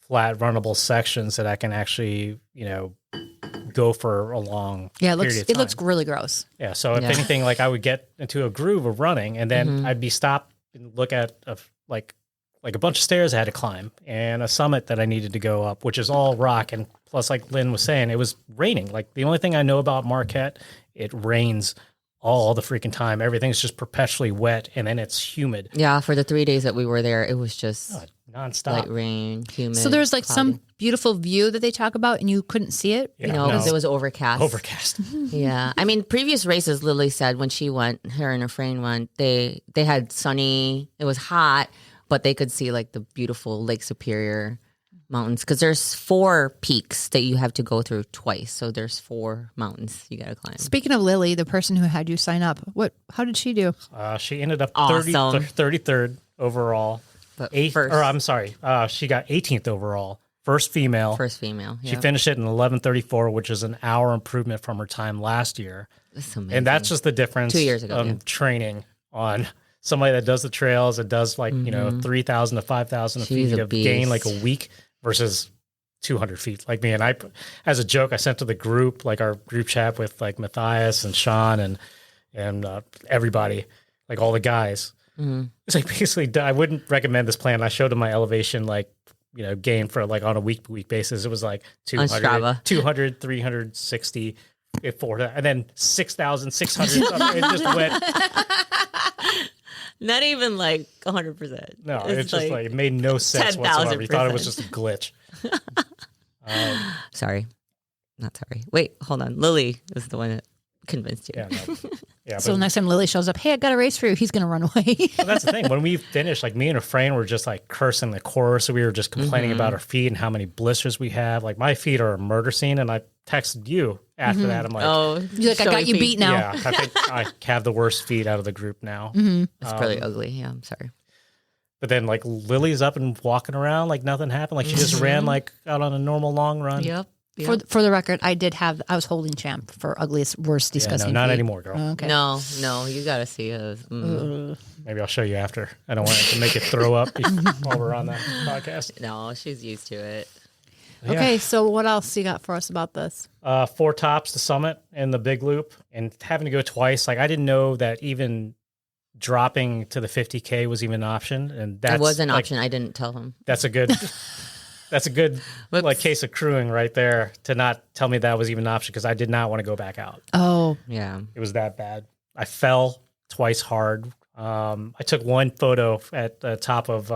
flat runnable sections that I can actually, go for a long Yeah, period of it time. looks really gross. Yeah. So if anything, like I would get into a groove of running and then I'd be stopped and look at like a bunch of stairs I had to climb and a summit that I needed to go up, which is all rock. And plus, like Lynn was saying, it was raining. Like the only thing I know about Marquette, it rains all the freaking time. Everything's just perpetually wet and then it's humid. Yeah, for the 3 days that we were there, it was just Nonstop. light rain, humid. So there's like cloudy. some beautiful view that they talk about and you couldn't see it. Yeah, No, because it was overcast. Overcast. Yeah. I mean, previous races, Lily said when she went, her and her friend went, they had sunny, it was hot, but they could see like the beautiful Lake Superior mountains because there's 4 peaks that you have to go through twice. So there's 4 mountains you got to climb. Speaking of Lily, the person who had you sign up, how did she do? She ended up Awesome. 33rd overall. But She got 18th overall. First female. First female. She Yep. finished it in 11:34, which is an hour improvement from her time last year. That's amazing. And that's just the difference 2 years ago, yeah. training on somebody that does the trails and does like, 3,000 to 5,000 She's feet a of gain beast. like a week versus 200 feet like me. And I, as a joke, I sent to the group, like our group chat with like Matthias and Sean and everybody, like all the guys. It's like basically, I wouldn't recommend this plan. I showed him my elevation, like, gain for like on a week to week basis. It was like 200, Strava. 200, 360, 400, and then 6,600. It just went. not even like 100%. No, it's just like it made no sense whatsoever. He thought it was just a glitch. Sorry. Not sorry. Wait, hold on. Lily is the one that convinced you. Yeah, no. Yeah. So but, next time Lily shows up, hey, I got a race for you. He's going to run away. but that's the thing. When we finished, like me and a friend were just like cursing the course. So we were just complaining about our feet and how many blisters we have. Like my feet are a murder scene. And I texted you after that. I'm like, Oh, You're like, I got you beat now. yeah, I think I have the worst feet out of the group now. It's really ugly. Yeah, I'm sorry. But then like Lily's up and walking around like nothing happened. Like she just ran like out on a normal long run. Yep. For the record, I was holding champ for ugliest, worst, Yeah, disgusting. no, not feet. anymore, girl. Okay. No, you got to see us. Maybe I'll show you after. I don't want it to make it throw up while we're on the podcast. No, she's used to it. Okay, so what else you got for us about this? 4 tops, the summit and the big loop, and having to go twice. Like I didn't know that even dropping to the 50K was even an option, and that It was an option. I didn't tell him. That's a good. That's a good like case of crewing right there to not tell me that was even an option because I did not want to go back out. Oh, Yeah. It was that bad. I fell twice hard. I took one photo at the top of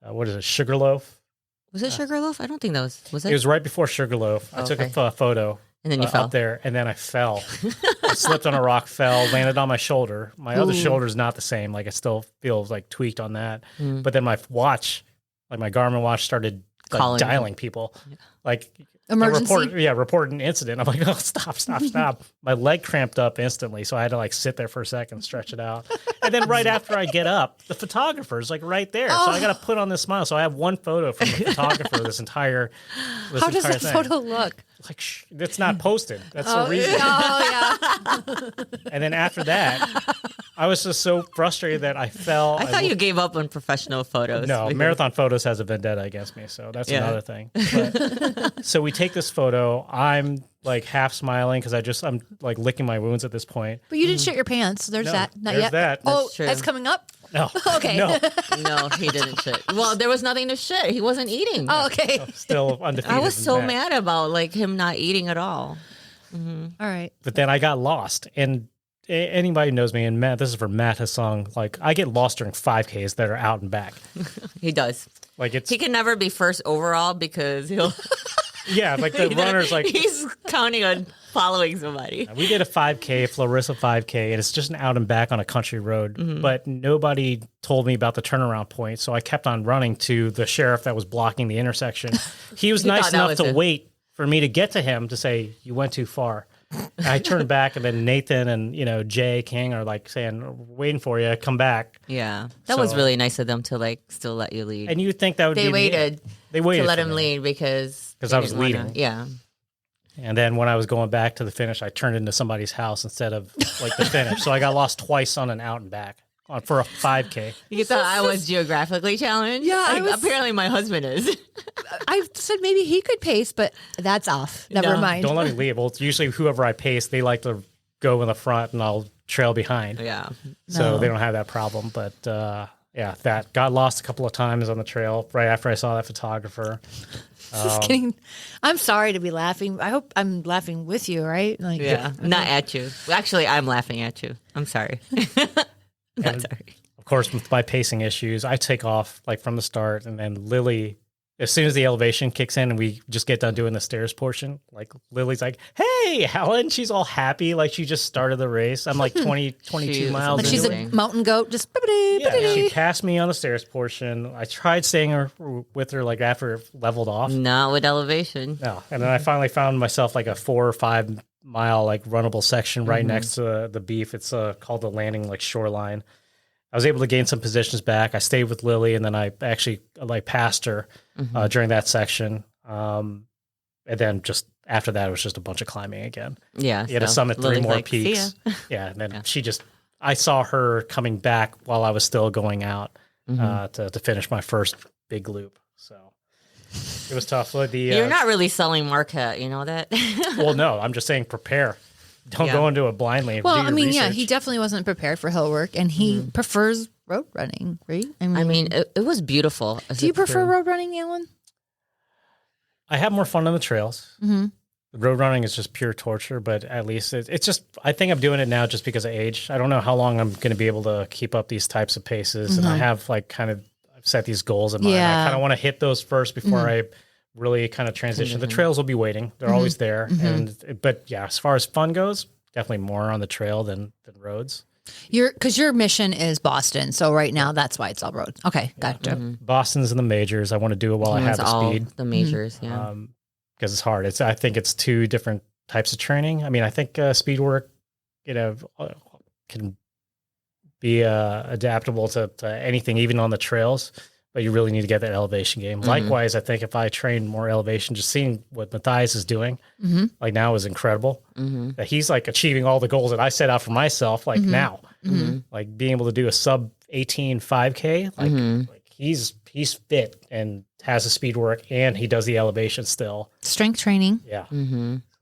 what is it, Sugarloaf? Was it Sugarloaf? I don't think that was it? It was right before Sugarloaf. I took a photo And then you fell. up there, and then I fell. I slipped on a rock, fell, landed on my shoulder. My other shoulder's not the same. Like it still feels like tweaked on that. But then my watch, like my Garmin watch, started like, Calling. dialing people. Like Emergency? Report an incident. I'm like, oh, stop. My leg cramped up instantly, so I had to like sit there for a second, stretch it out. And then right after I get up, the photographer's like right there. So I got to put on this smile. So I have one photo from the photographer this entire how does that thing. photo look? Like, it's not posted. That's the reason. Oh, yeah. And then after that, I was just so frustrated that I fell. I thought you gave up on professional photos. No, because- Marathon Photos has a vendetta against me, so that's Yeah. another thing. But, so we take this photo. I'm like half smiling because I'm like licking my wounds at this point. But you didn't shit your pants. There's No, that. Not there's yet. that. Oh, That's true. that's coming up? No, Okay. no, No, he didn't shit. Well, there was nothing to shit. He wasn't eating. Oh, okay. still undefeated. I was in so that. mad about like him not eating at all. All right. But then I got lost, and anybody who knows me, and Matt, this is for Matt Hassan. Like I get lost during 5Ks that are out and back. He does. Like it's He can never be first overall because he'll. yeah, like the runners like. He's counting on following somebody. We did a 5K, Florissa 5K, and it's just an out and back on a country road. But nobody told me about the turnaround point, so I kept on running to the sheriff that was blocking the intersection. He was nice thought that enough was to it. wait for me to get to him to say, you went too far. And I turned back, and then Nathan and Jay King are like saying, "We're waiting for you, come back." Yeah, that was So- really nice of them to like still let you lead. And you would think that would They be waited. They waited to let for him me. lead because I they was didn't wanna- leading. Yeah, And then when I was going back to the finish, I turned into somebody's house instead of like the finish. So I got lost twice on an out and back. for a 5K. You thought I was geographically challenged? Yeah, I Like, was- apparently my husband is. I said maybe he could pace, but that's off. Never No. mind. Don't let me leave. Well, it's usually whoever I pace, they like to go in the front and I'll trail behind. Yeah. So No. they don't have that problem. But yeah, that got lost a couple of times on the trail right after I saw that photographer. Just kidding. I'm sorry to be laughing. I hope I'm laughing with you, right? Like, Yeah. Not at you. Actually, I'm laughing at you. I'm sorry. Not sorry. Of course, with my pacing issues, I take off like from the start, and then Lily, as soon as the elevation kicks in and we just get done doing the stairs portion, like Lily's like, "Hey, Alan," she's all happy, like she just started the race. I'm like 22 She's miles. Like she's into a it. mountain goat, just Yeah, she passed me on the stairs portion. I tried staying with her like after it leveled off. Not with elevation. No, and then I finally found myself like a 4 or 5 mile like runnable section right next to the beef. It's called the landing like shoreline. I was able to gain some positions back. I stayed with Lily, and then I actually like passed her during that section. And then just after that, it was just a bunch of climbing again. Yeah. You had to so summit 3 Lily's more like, "See peaks. ya." Yeah, and then I saw her coming back while I was still going out to finish my first big loop. So it was tough. You're not really selling Marquette, you know that? Well, no, I'm just saying prepare. Don't Yeah. go into it blindly. Well, Do I your mean, yeah, research. he definitely wasn't prepared for hill work, and he prefers road running, right? I mean, it was beautiful. do you prefer road running, Alan? I have more fun on the trails. Mm-hmm. Road running is just pure torture, but at least it's just, I think I'm doing it now just because of age. I don't know how long I'm going to be able to keep up these types of paces. And I have like I've set these goals in mind. Yeah. I kind of want to hit those first before I really kind of transition. The trails will be waiting. They're always there. But yeah, as far as fun goes, definitely more on the trail than roads. Because your mission is Boston, so right now that's why it's all road. Okay, gotcha. Boston's in the majors. I want to do it while I have It's the all speed. the majors, yeah. Because it's hard. I think it's 2 different types of training. I mean, I think speed work, can be adaptable to anything, even on the trails. But you really need to get that elevation game. Likewise, I think if I train more elevation, just seeing what Matthias is doing, like now is incredible. That he's like achieving all the goals that I set out for myself. Like now, like being able to do a sub 18 5K, like he's fit and has the speed work, and he does the elevation still. Strength training Yeah.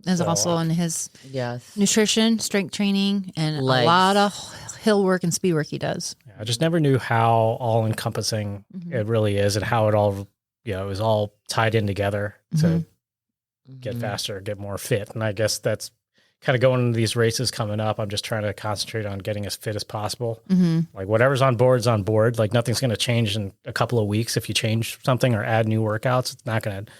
is So, also in his Yes. nutrition, strength training, and Legs. a lot of hill work and speed work he does. I just never knew how all encompassing it really is, and how it all, is all tied in together to get faster, get more fit. And I guess that's kind of going into these races coming up. I'm just trying to concentrate on getting as fit as possible. Like whatever's on board is on board. Like nothing's going to change in a couple of weeks. If you change something or add new workouts, it's not going to.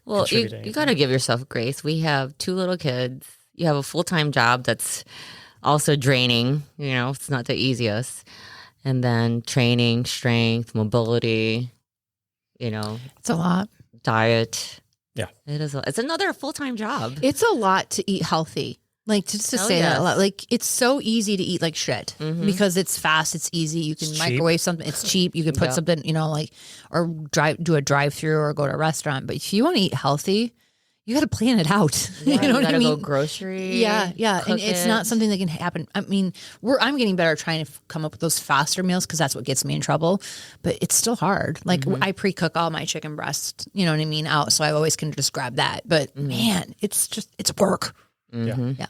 Well, you contribute got to give yourself grace. We have 2 little kids. You have a full-time job that's also draining. It's not the easiest. And then training, strength, mobility, It's a lot. diet. Yeah. It's another full-time job. It's a lot to eat healthy. Like just to Oh, say that a yes. lot. Like it's so easy to eat like shit because it's fast, it's easy. You can It's microwave something. It's cheap. You can put Yeah. something, or do a drive through or go to a restaurant. But if you want to eat healthy, you got to plan it out. you know what I gotta mean? go grocery. Yeah, and cook it's it. not something that can happen. I mean, I'm getting better at trying to come up with those faster meals because that's what gets me in trouble. But it's still hard. Like I pre-cook all my chicken breast, you know what I mean, out, so I always can just grab that. But man, it's work. Yeah. Yeah.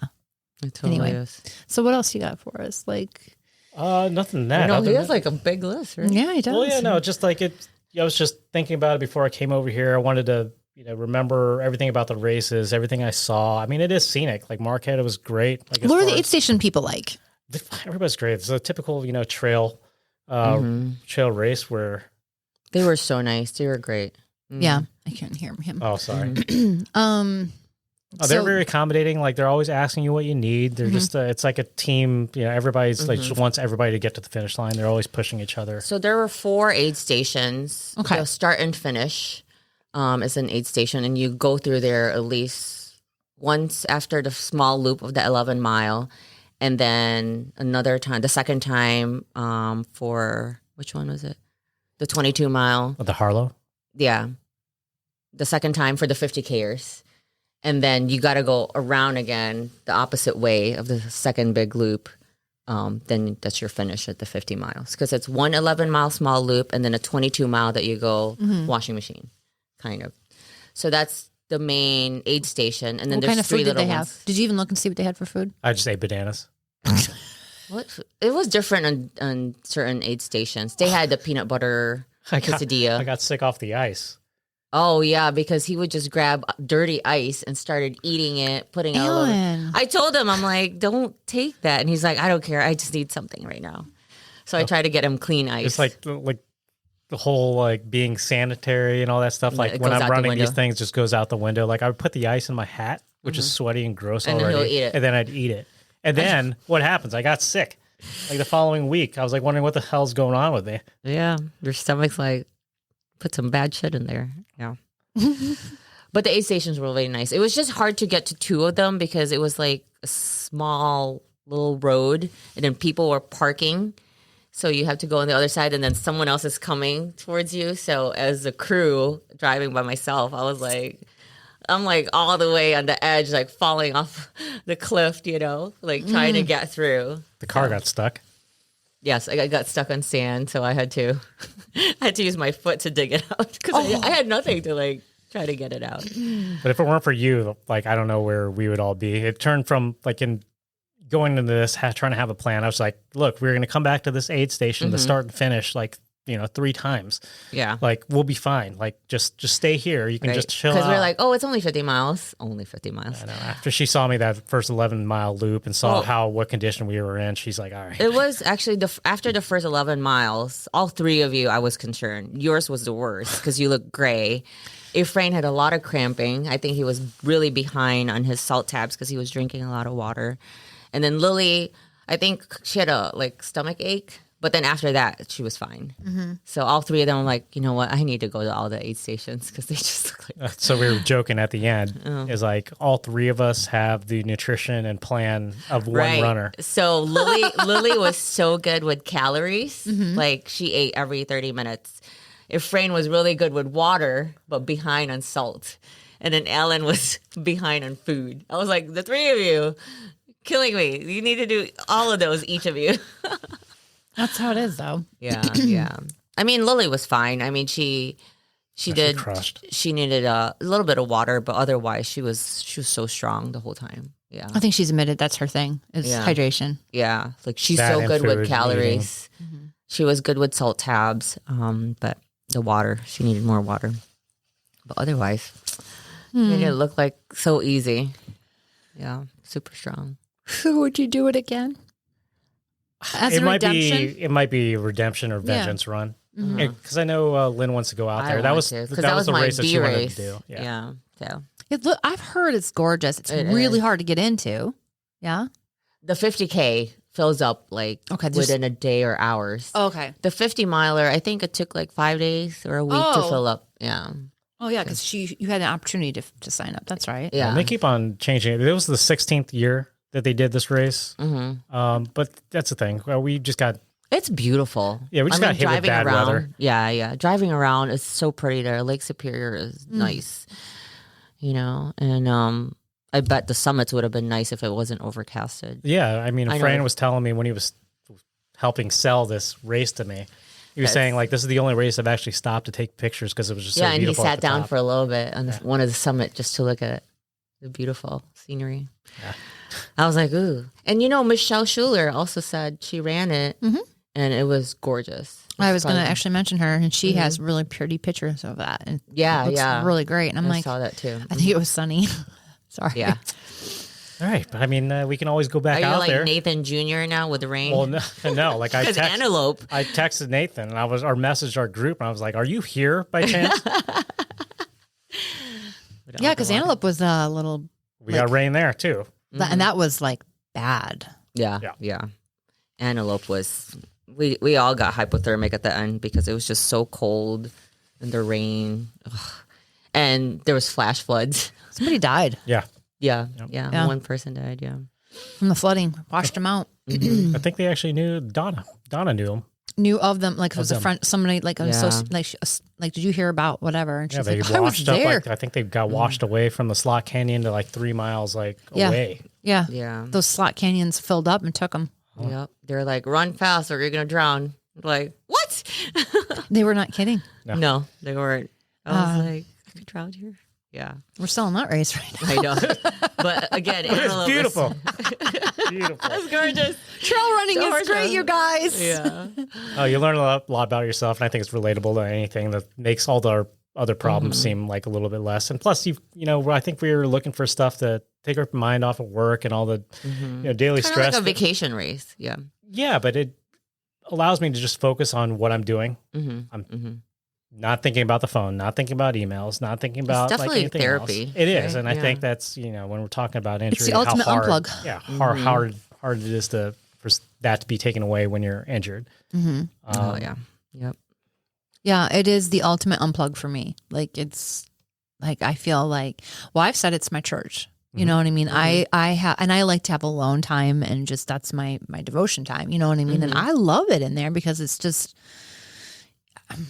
It totally Anyway. is. So what else you got for us? Like, Nothing that. No, other he than- has like a big list, right? yeah, he does. Well, yeah, no, just like it. I was just thinking about it before I came over here. I wanted to, remember everything about the races, everything I saw. I mean, it is scenic. Like Marquette was great. Like as What are far the aid as- station people like? Everybody's great. It's a typical, trail, trail race where. They were so nice. They were great. Yeah, I couldn't hear him. Oh, sorry. They're So- very accommodating. Like they're always asking you what you need. They're just, it's like a team. Everybody's like just wants everybody to get to the finish line. They're always pushing each other. So there were 4 aid stations. Okay. The start and finish is an aid station, and you go through there at least once after the small loop of the 11 mile, and then another time, the second time for, which one was it? The 22 mile. The Harlow. Yeah. The second time for the 50Kers. And then you got to go around again the opposite way of the second big loop then that's your finish at the 50 miles. Because it's one 11-mile small loop and then a 22-mile that you go washing machine, kind of. So that's the main aid station. And then What there's kind of three food did little they ones. have? Did you even look and see what they had for food? I just ate bananas. What? It was different on certain aid stations. They had the peanut butter quesadilla. I got sick off the ice. Oh, yeah, because he would just grab dirty ice and started eating it, putting it all over. Alan. I told him, I'm like, don't take that. And he's like, I don't care. I just need something right now. So I try to get him clean ice. It's like the whole like being sanitary and all that stuff. Like It when goes I'm out the running, these window. things just goes out the window. Like I would put the ice in my hat, which is sweaty and gross And then already, he'll eat it. and then I'd eat it. And then what happens? I got sick. Like the following week, I was like wondering what the hell's going on with me. Yeah, your stomach's like, put some bad shit in there. Yeah. But the aid stations were really nice. It was just hard to get to two of them because it was like a small little road and then people were parking. So you have to go on the other side and then someone else is coming towards you. So as a crew driving by myself, I'm like all the way on the edge, like falling off the cliff, like trying to get through. The car got stuck. Yes, I got stuck on sand, so I had to use my foot to dig it out because I had nothing to like try to get it out. But if it weren't for you, like I don't know where we would all be. It turned from like in going into this, trying to have a plan. I was like, look, we're going to come back to this aid station to start and finish like 3 times. Yeah, Like we'll be fine. Like just stay here. You can just chill out. because we're like, oh, it's only 50 miles. Only 50 miles. I know. After she saw me that first 11-mile loop and saw what condition we were in, she's like, all right. It was actually after the first 11 miles, all 3 of you, I was concerned. Yours was the worst because you look gray. Efrain had a lot of cramping. I think he was really behind on his salt tabs because he was drinking a lot of water. And then Lily, I think she had a stomach ache. But then after that, she was fine. So all 3 of them were like, you know what? I need to go to all the aid stations because they just look like... So we were joking at the end is like all 3 of us have the nutrition and plan of one runner. So Lily was so good with calories. Like she ate every 30 minutes. Efrain was really good with water, but behind on salt. And then Alan was behind on food. I was like, the 3 of you, killing me. You need to do all of those, each of you. That's how it is, though. Yeah. I mean, Lily was fine. I mean, she did. Crushed. She needed a little bit of water, but otherwise, she was so strong the whole time. Yeah, I think she's admitted that's her thing is hydration. yeah. Like she's That so and good food, with calories. She was good with salt tabs, but the water, she needed more water. But otherwise, it looked like so easy. Yeah, super strong. So would you do it again? As It a might redemption? be a redemption or vengeance run. Because I know Lynn wants to go out there. That was the my race that B she wanted race. to do. Yeah. So I've heard it's gorgeous. It's It really is. hard to get into. Yeah. the 50K fills up within a day or hours. Okay. The 50 miler, I think it took like 5 days or a week to fill up. Yeah. Oh yeah, because you had an opportunity to sign up. That's right. Yeah. And they keep on changing it. It was the 16th year that they did this race. But that's the thing. Well, we just got It's beautiful. Yeah, we just got hit with bad around, weather. Yeah. Driving around is so pretty there. Lake Superior is nice. And I bet the summits would have been nice if it wasn't overcasted. Yeah, I mean, I know. Fran was telling me when he was helping sell this race to me, he was saying like, this is the only race I've actually stopped to take pictures because it was just so And he beautiful. sat down for a little bit on one of the summit just to look at the beautiful scenery. Yeah. I was like, ooh. And Michelle Schuler also said she ran it and it was gorgeous. I was going to actually mention her, and she has really pretty pictures of that. And Yeah, it looks yeah. really great. And I'm I like, saw that too. I think it was sunny. Sorry. Yeah. All right, but I mean, we can always go back Are you out like there. Nathan Jr. now with the rain? Well, no, like Because antelope. I texted Nathan and messaged our group and I was like, "Are you here by chance?" Yeah, because Antelope was a little, We got rain there too. and that was like bad. Yeah. Antelope was. We all got hypothermic at the end because it was just so cold and the rain. Ugh. And there was flash floods. Somebody died Yeah, Yeah. Yeah. One person died. Yeah. from the flooding. Washed them out. I think they actually knew Donna. Donna knew him. Knew of them, like it was a them. friend, somebody like an Yeah. like, did you hear about whatever? And Yeah, she's they like, I was washed up. there. Like, I think they got washed away from the slot canyon to like 3 miles Yeah. away. Yeah. Yeah. Those slot canyons filled up and took them. Yep. They're like, run fast or you're going to drown. Like, what? They were not kidding. No, they weren't. I was like, I could drown here. Yeah. We're still in that race right now. I know. But again, It's beautiful. Beautiful. It's gorgeous. Trail running is great, you guys. Yeah. Oh, you learn a lot about yourself, and I think it's relatable to anything that makes all the other problems seem like a little bit less. And plus, I think we were looking for stuff to take our mind off of work and all the daily Kind of stress. like a vacation race. Yeah. Yeah, but it allows me to just focus on what I'm doing. I'm not thinking about the phone, not thinking about emails, not thinking about definitely anything therapy, else. It is, right? and I Yeah. think that's when we're talking about injury, It's the ultimate how hard, unplug. Yeah, hard it is for that to be taken away when you're injured. Oh yeah. Yep. Yeah, it is the ultimate unplug for me. Like it's like I feel like I've said it's my church. You know what I mean? I have, and I like to have alone time, and just that's my devotion time. You know what I mean? And I love it in there because it's just.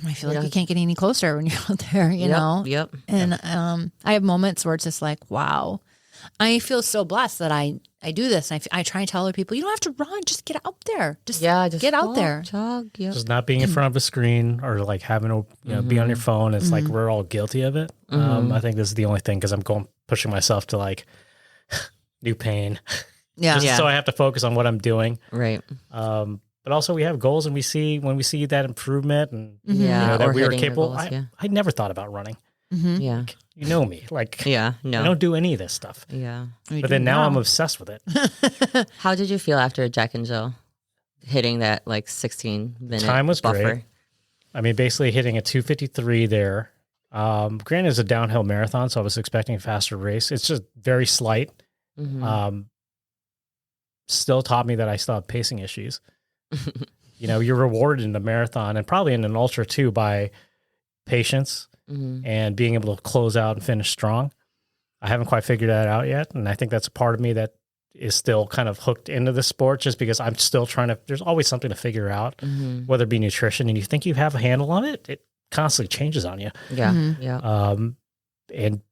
I feel like you can't get any closer when you're out there, you know? Yep. And I have moments where it's just like, wow, I feel so blessed that I do this. I try and tell other people, you don't have to run, just get out there. Just get out walk, there. Jog. Yep. Just not being in front of a screen or like having to be on your phone. It's like we're all guilty of it. I think this is the only thing because I'm pushing myself to like new pain. Yeah. Just so I have to focus on what I'm doing. Right. But also we have goals, and when we see that improvement and Yeah. that or we were hitting your capable. goals, yeah. I never thought about running. Yeah. You know me, like Yeah. No. I don't do any of this stuff. Yeah. But then now I'm obsessed with it. How did you feel after Jack and Jill hitting that like 16-minute Time was buffer? great. I mean, basically hitting a 2:53 there. Granted, it's a downhill marathon, so I was expecting a faster race. It's just very slight. Still taught me that I still have pacing issues. You're rewarded in the marathon and probably in an ultra too by patience and being able to close out and finish strong. I haven't quite figured that out yet. And I think that's a part of me that is still kind of hooked into the sport just because I'm still there's always something to figure out, whether it be nutrition and you think you have a handle on it, it constantly changes on you. Yeah. Yeah.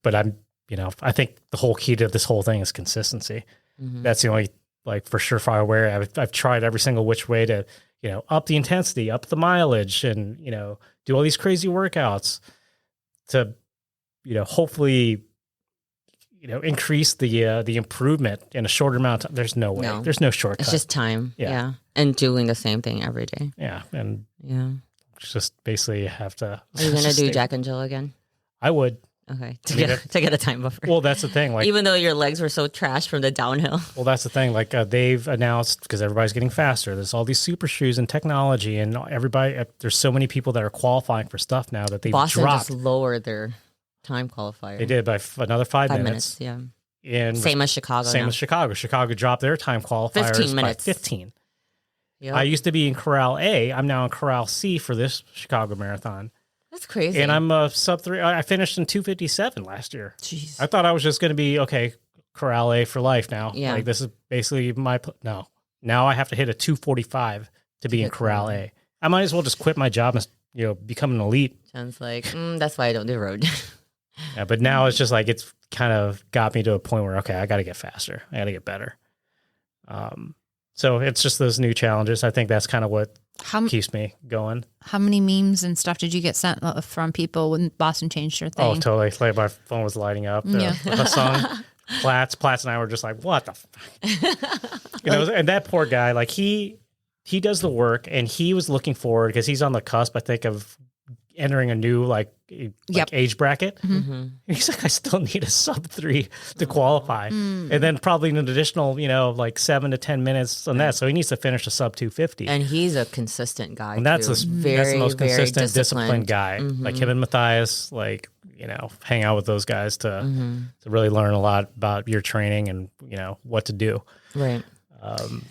But I think the whole key to this whole thing is consistency. That's the only, like, for surefire way. I've tried every single which way to, up the intensity, up the mileage, and, do all these crazy workouts to, hopefully, increase the improvement in a shorter amount of time. There's no way. No. There's no shortcut. It's just time. Yeah. Yeah. And doing the same thing every day. yeah. And Yeah. just basically have to. Are you going to do Jack and Jill again? I would. Okay. I mean, To get a time buffer. Well, that's the thing. Like, Even though your legs were so trashed from the downhill. well, that's the thing. Like they've announced, because everybody's getting faster. There's all these super shoes and technology, and everybody. There's so many people that are qualifying for stuff now that they've Boston dropped. just lowered their time qualifier. They did by another 5 minutes. Yeah. And Same as Chicago. same now. as Chicago. Chicago dropped their time qualifiers 15 minutes. by 15. Yep. I used to be in Corral A. I'm now in Corral C for this Chicago Marathon. That's crazy. And I'm a sub 3. I finished in 2:57 last year. Jeez. I thought I was just going to be, okay, Corral A for life now. Yeah. Like, this is basically no. Now I have to hit a 2:45 to be in Corral A. I might as well just quit my job and, become an elite. Sounds like, that's why I don't do road. Yeah, but now it's just like, it's kind of got me to a point where, okay, I got to get faster. I got to get better. So it's just those new challenges. I think that's kind of what keeps me going. How many memes and stuff did you get sent from people when Boston changed their thing? Oh, totally. Like my phone was lighting up. The song, Platts and I were just like, what the fuck? And that poor guy, like he does the work, and he was looking forward because he's on the cusp, I think, of entering a new age bracket. He's like, I still need a sub 3 to qualify, and then probably an additional 7 to 10 minutes on that. So he needs to finish a sub 250. And he's a consistent guy. And that's too. that's the most very consistent, disciplined guy. Like him and Matthias, hang out with those guys to really learn a lot about your training and what to do. Right.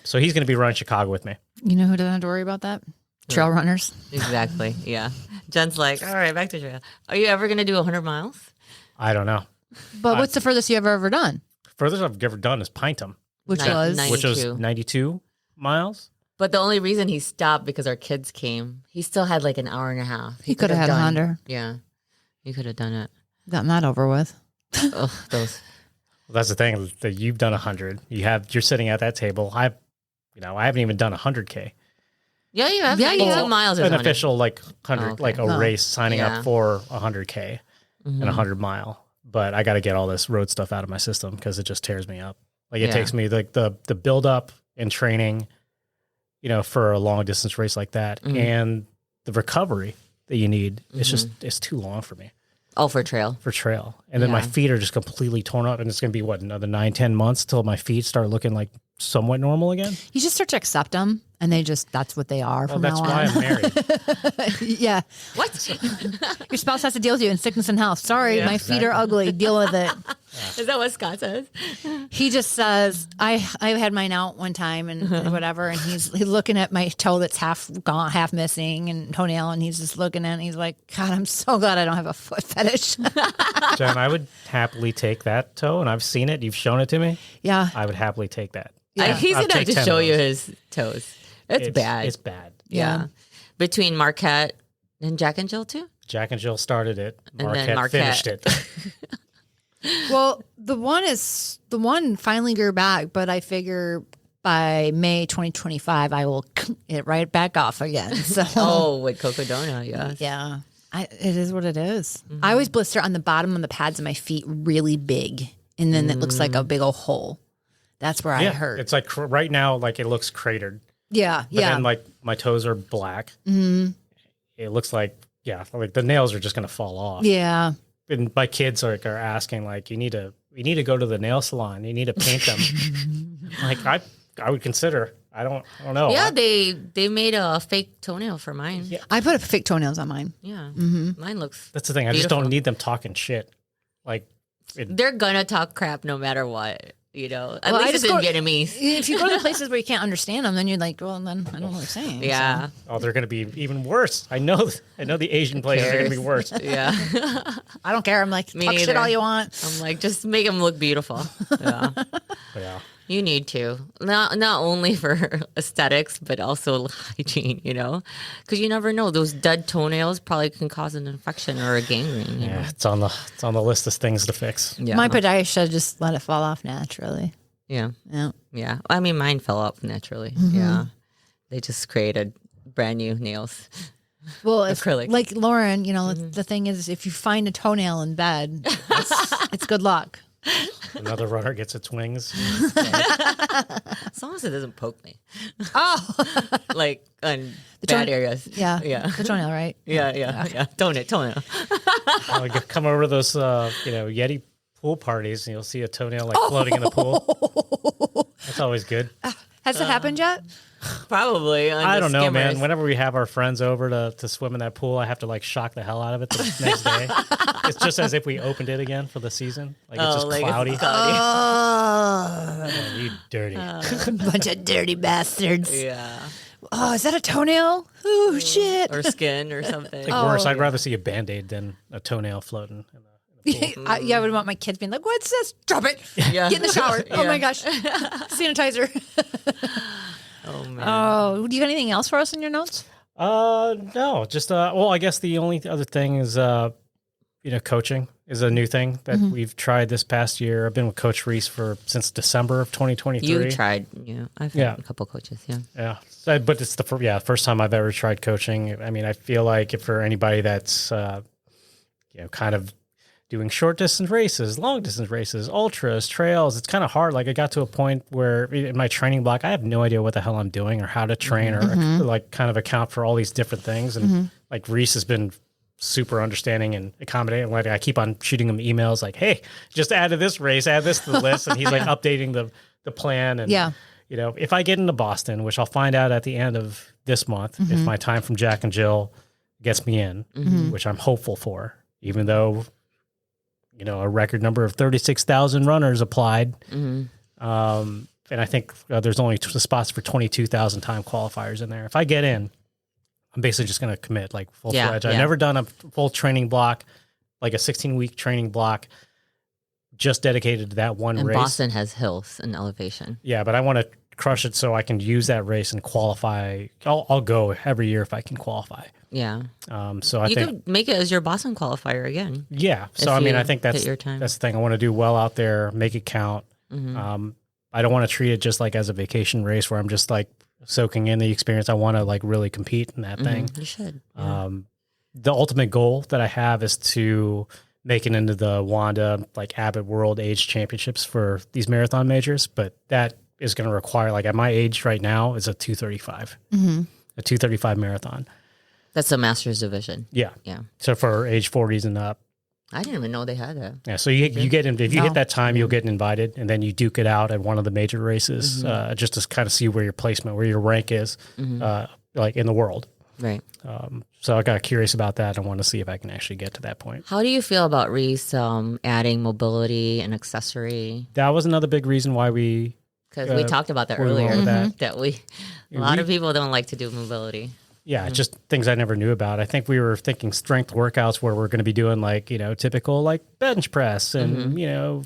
So he's going to be running Chicago with me. You know who doesn't have to worry about that? Trail runners. Exactly. Yeah. Jen's like, all right, back to trail. Are you ever going to do 100 miles? I don't know. But what's the furthest you've ever done? Furthest I've ever done is Pineham, Which Nine- was? nine- which was 92. 92 miles. But the only reason he stopped because our kids came. He still had like an hour and a half. He could have had done- 100. Yeah. He could have done it. Gotten that over with. Ugh, those. Well, that's the thing that you've done 100. You're sitting at that table. I haven't even done 100K. Yeah, you have. Yeah, 92 you have. miles or An something. official like 100, okay. like a race signing Yeah. up for 100K and 100 mile. But I got to get all this road stuff out of my system because it just tears me up. Like it takes me like the build up and training, for a long distance race like that, and the recovery that you need. It's too long for me. Oh, for trail. For trail. And then my feet are just completely torn up, and it's going to be another 9-10 months till my feet start looking like somewhat normal again. You just start to accept them, and that's what they are from That's now why on. I'm married. Yeah. What? Your spouse has to deal with you in sickness and health. Sorry, my feet are ugly. Deal with it. Is that what Scott says? He just says, I had mine out one time and whatever, and he's looking at my toe that's half gone, half missing, and toenail, and he's just looking at it, and he's like, God, I'm so glad I don't have a foot fetish. Jen, I would happily take that toe, and I've seen it. You've shown it to me. Yeah. I would happily take that. He's I'll going to have take to 10 show of you those. his toes. It's bad. It's bad. Yeah. Between Marquette and Jack and Jill, too? Jack and Jill started it. And then Marquette Marquette. finished it. Well, the one finally grew back, but I figure by May 2025, I will it right back off again. So, Oh, with Cocodona, yeah. yeah, it is what it is. I always blister on the bottom of the pads of my feet really big, and then it looks like a big old hole. That's where I hurt. It's like right now, like it looks cratered. Yeah, But yeah. then like my toes are black. Mm-hmm. It looks like, like the nails are just going to fall off. Yeah. And my kids are asking like, you need to go to the nail salon. You need to paint them. Like I would consider, I don't know. Yeah, they made a fake toenail for mine. Yeah. I put fake toenails on mine. Mine looks That's the thing. I just beautiful. don't need them talking shit. Like They're going to talk crap no matter what, At Well, least I it's just in go- Vietnamese. If you go to places where you can't understand them, then you're like, well, then I don't know what they're saying. Yeah. oh, they're going to be even worse. I know the Asian places are going to be worse. Yeah. So I don't care. I'm like, Me talk shit neither. all you want. I'm like, just make them look beautiful. Yeah. Yeah. You need to. Not only for aesthetics, but also hygiene, Because you never know. Those dead toenails probably can cause an infection or a gangrene, you know? Yeah, it's on the list of things to fix. Yeah. My podiatrist should just let it fall off naturally. Yeah. Yeah. Yeah. I mean, mine fell off naturally. Yeah. They just created brand new nails. Well, if, Acrylic. like Lauren, the thing is, if you find a toenail in bed, it's good luck. Another runner gets its wings. As long as it doesn't poke me. Oh, Like on bad areas. yeah. Yeah. The toenail, right? Yeah. Toenail. I'll come over to those Yeti pool parties and you'll see a toenail like floating in the pool. That's always good. Has it happened yet? Probably. On I the don't know, man. skimmers. Whenever we have our friends over to swim in that pool, I have to like shock the hell out of it the next day. It's just as if we opened it again for the season. Like it's just like cloudy. it's cloudy. Oh, you dirty. Bunch of dirty bastards. Yeah. Oh, is that a toenail? Oh, shit. Or skin or something. Like worse, I'd rather see a Band-Aid than a toenail floating in the pool. I would want my kids being like, what's this? Drop it. Yeah. Get in the shower. Oh, Yeah. my gosh. Sanitizer. Oh, man. Oh, do you have anything else for us in your notes? No, just I guess the only other thing is coaching is a new thing that we've tried this past year. I've been with Coach Reese since December of 2023. You tried. Yeah. I've had a couple coaches. Yeah. Yeah. But it's the first time I've ever tried coaching. I mean, I feel like if for anybody that's kind of doing short distance races, long distance races, ultras, trails, it's kind of hard. Like I got to a point where in my training block, I have no idea what the hell I'm doing or how to train or like kind of account for all these different things. And like Reese has been super understanding and accommodating. Like I keep on shooting him emails like, hey, just add to this race, add this to the list. And he's like updating the plan. And, if I get into Boston, which I'll find out at the end of this month, if my time from Jack and Jill gets me in, which I'm hopeful for, even though a record number of 36,000 runners applied. And I think there's only spots for 22,000 time qualifiers in there. If I get in, I'm basically just going to commit like full fledged. I've never done a full training block, like a 16-week training block just dedicated to that one And race. Boston has hills and elevation. Yeah, but I want to crush it so I can use that race and qualify. I'll go every year if I can qualify. Yeah. So I You think could make it as your Boston qualifier again. yeah. So if I mean, you I think hit that's your time. that's the thing. I want to do well out there, make it count. I don't want to treat it just like as a vacation race where I'm just like soaking in the experience. I want to like really compete in that thing. You should. The ultimate goal that I have is to make it into the Wanda, like Abbott World Age Championships for these marathon majors. But that is going to require, like at my age right now, is a 235, a 235 marathon. That's a master's division. Yeah. Yeah. So for age 40s and up. I didn't even know they had that. Yeah. So you get in, if you hit that time, you'll get invited, and then you duke it out at one of the major races, just to kind of see where your placement, where your rank is, like in the world. Right. So I got curious about that. I want to see if I can actually get to that point. How do you feel about Reese adding mobility and accessory? That was another big reason why we, Because we talked about that we went earlier. with that. That a lot of people don't like to do mobility. yeah, just things I never knew about. I think we were thinking strength workouts where we're going to be doing like, typical like bench press and,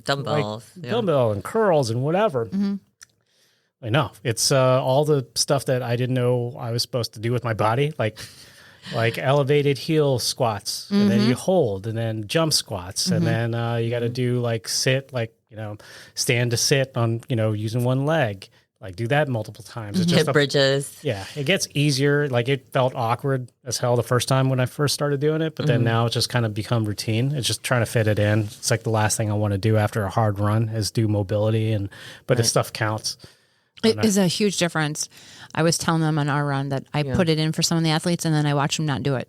Dumbbells, like dumbbell and curls and whatever. Like, no, it's all the stuff that I didn't know I was supposed to do with my body, like elevated heel squats, and then you hold, and then jump squats, and then you got to do like sit, like stand to sit on using one leg, like do that multiple times. It's just Hip bridges. Yeah, it gets easier. Like it felt awkward as hell the first time when I first started doing it, but then now it's just kind of become routine. It's just trying to fit it in. It's like the last thing I want to do after a hard run is do mobility, but this stuff counts. It is a huge difference. I was telling them on our run that I put it in for some of the athletes, and then I watch them not do it.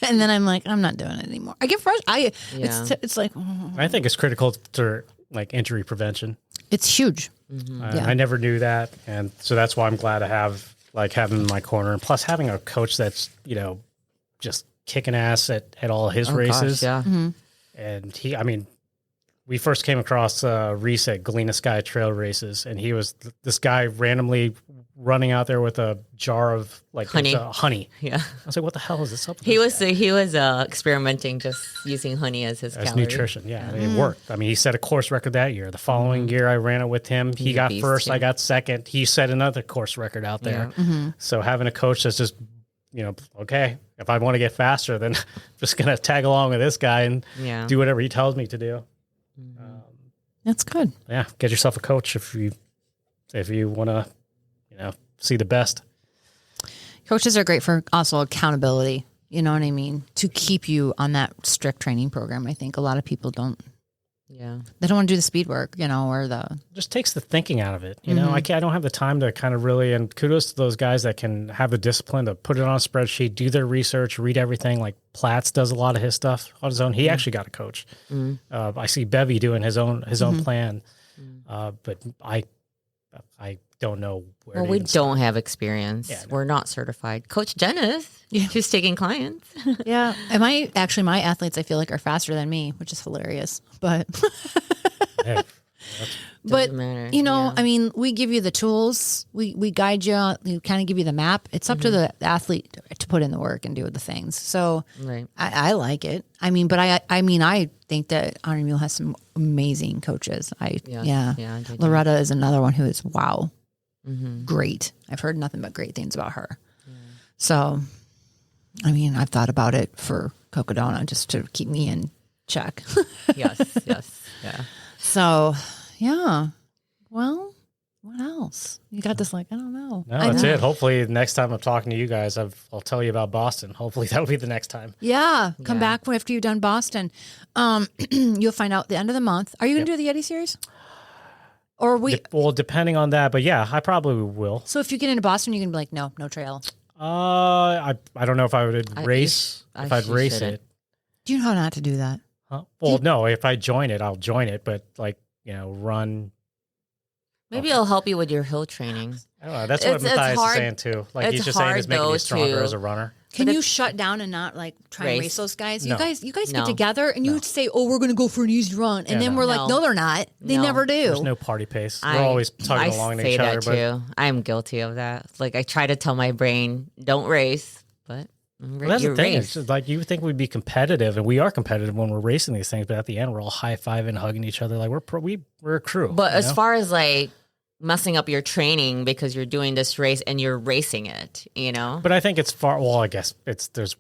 And then I'm like, I'm not doing it anymore. I get frustrated. It's like, I think it's critical to like injury prevention. it's huge. I never knew that, and so that's why I'm glad to have him in my corner, and plus having a coach that's just kicking ass at all his races. Gosh, yeah. And we first came across Reese at Galena Sky Trail races, and he was this guy randomly running out there with a jar of Honey. honey. Yeah. I was like, "What the hell is this?" He was experimenting just using honey as his as calorie. nutrition. Yeah, it worked. He set a course record that year. The following year, I ran it with him. He got beast, first. too. I got second. He set another course record out there. So having a coach that's just okay, if I want to get faster, then I'm just gonna tag along with this guy and do whatever he tells me to do. That's good. Yeah, get yourself a coach if you want to, see the best. Coaches are great for also accountability. You know what I mean? To keep you on that strict training program. I think a lot of people don't. Yeah. They don't want to do the speed work, or the. Just takes the thinking out of it. I don't have the time to kind of really, and kudos to those guys that can have the discipline to put it on a spreadsheet, do their research, read everything. Like Platts does a lot of his stuff on his own. He actually got a coach. I see Bevy doing his own plan, but I don't know where. Well, we don't have experience. Yeah, no. We're not certified. Coach Janice, she's taking clients. Yeah. And my athletes, I feel like, are faster than me, which is hilarious. But. Hey, But, matter. we give you the tools, we guide you, we kind of give you the map. It's up to the athlete to put in the work and do the things. So Right. I like it. But I think that Honor Mule has some amazing coaches. I do too. Loretta is another one who is, wow, great. I've heard nothing but great things about her. Yeah. So, I've thought about it for Cocodona just to keep me in check. Yes. Yeah. So, yeah. Well, what else? You got this I don't know. No, that's it. Hopefully next time I'm talking to you guys, I'll tell you about Boston. Hopefully that'll be the next time. Yeah. Come back after you've done Boston. You'll find out at the end of the month. Are you going to do the Yeti series? Or Well, depending on that, but yeah, I probably will. So if you get into Boston, you can be like, no trail. I don't know if I would race, if I'd race shouldn't. it. Do you know how not to do that? Huh? Well, no, if I join it, I'll join it, but run. Maybe it'll help you with your hill training. I don't know. That's what Matthias is hard- saying too. Like it's he's just saying hard, it's making though, you stronger to- as a runner. Can you shut down and not try and Race. race those guys? No. You guys No. get together and you say, "Oh, we're going to go for an easy run," and Yeah, then no. we're like, "No, they're not. They No. never do." There's no party pace. We're always tugging along to say each other. that too. I'm guilty of that. Like I try to tell my brain, don't race, but Well, that's the thing. It's just like you would think we'd be competitive, and we are competitive when we're racing these things. But at the end, we're all high fiving, hugging each other. Like we're a crew. But as far as messing up your training because you're doing this race and you're racing it, But I think it's far. Well, I guess there's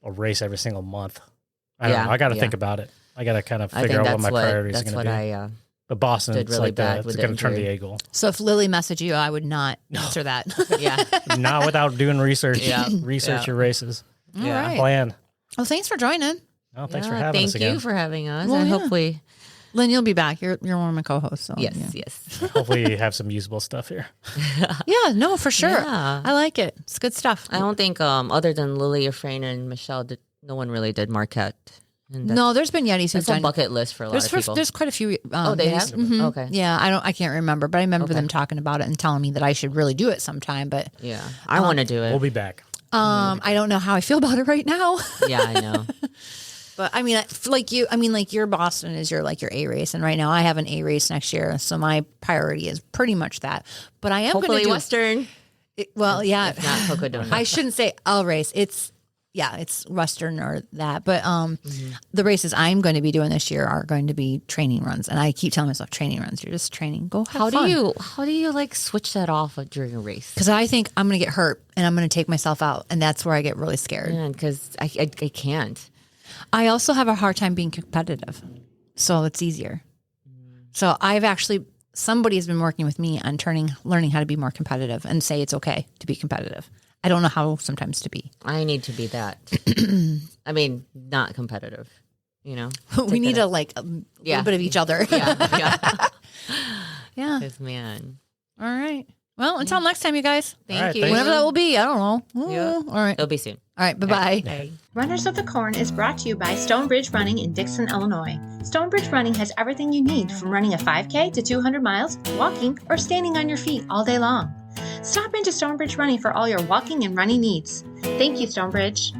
a race every single month. I don't know. I got to think about it. I got to kind of figure out what my priorities are going to be. But Boston, did it's really like bad it's with going to turn the injury. eagle. So if Lily messaged you, I would not answer that. Yeah. Not without doing research. Yeah. Research Yeah. your races. All Yeah. right. Plan. Well, thanks for joining. Oh, thanks for Yeah, having us thank again. you for having us. Well, and yeah. hopefully, Lynn, you'll be back. You're one of my co-hosts. So, yes, yeah. yes. Hopefully you have some usable stuff here. Yeah, no, for sure. Yeah. I like it. It's good stuff. I don't think other than Lily, Efrain, and Michelle, no one really did Marquette. And No, there's been Yetis who've that's a done. bucket list for a lot of people. There's quite a few. Oh, they Yetis. have? Mhm. Okay. Yeah, I can't remember, but I remember Okay. them talking about it and telling me that I should really do it sometime. But Yeah, I want to do it. We'll be back. I don't know how I feel about it right now. Yeah, I know. But I mean, like your Boston is your A race, and right now I have an A race next year, so my priority is pretty much that. But I am going Hopefully to do Western. well, yeah. If not Cocodona. I shouldn't say I'll race. It's Western or that. But the races I'm going to be doing this year are going to be training runs, and I keep telling myself training runs. You're just training. Go have How fun. do you like switch that off during a race? Because I think I'm going to get hurt and I'm going to take myself out, and that's where I get really scared. Because I can't. I also have a hard time being competitive, so it's easier. So somebody has been working with me on learning how to be more competitive and say it's okay to be competitive. I don't know how sometimes to be. I need to be that. I mean, not competitive. You know, We need a little bit of each other. yeah. Yeah. Because man, All right. Well, until next time, you guys. thank right, you. thanks. Whenever that will be, I don't know. Yeah. All right. It'll be soon. All right. Bye-bye. Bye. Runners of the Corn is brought to you by Stonebridge Running in Dixon, Illinois. Stonebridge Running has everything you need from running a 5K to 200 miles, walking, or standing on your feet all day long. Stop into Stonebridge Running for all your walking and running needs. Thank you, Stonebridge.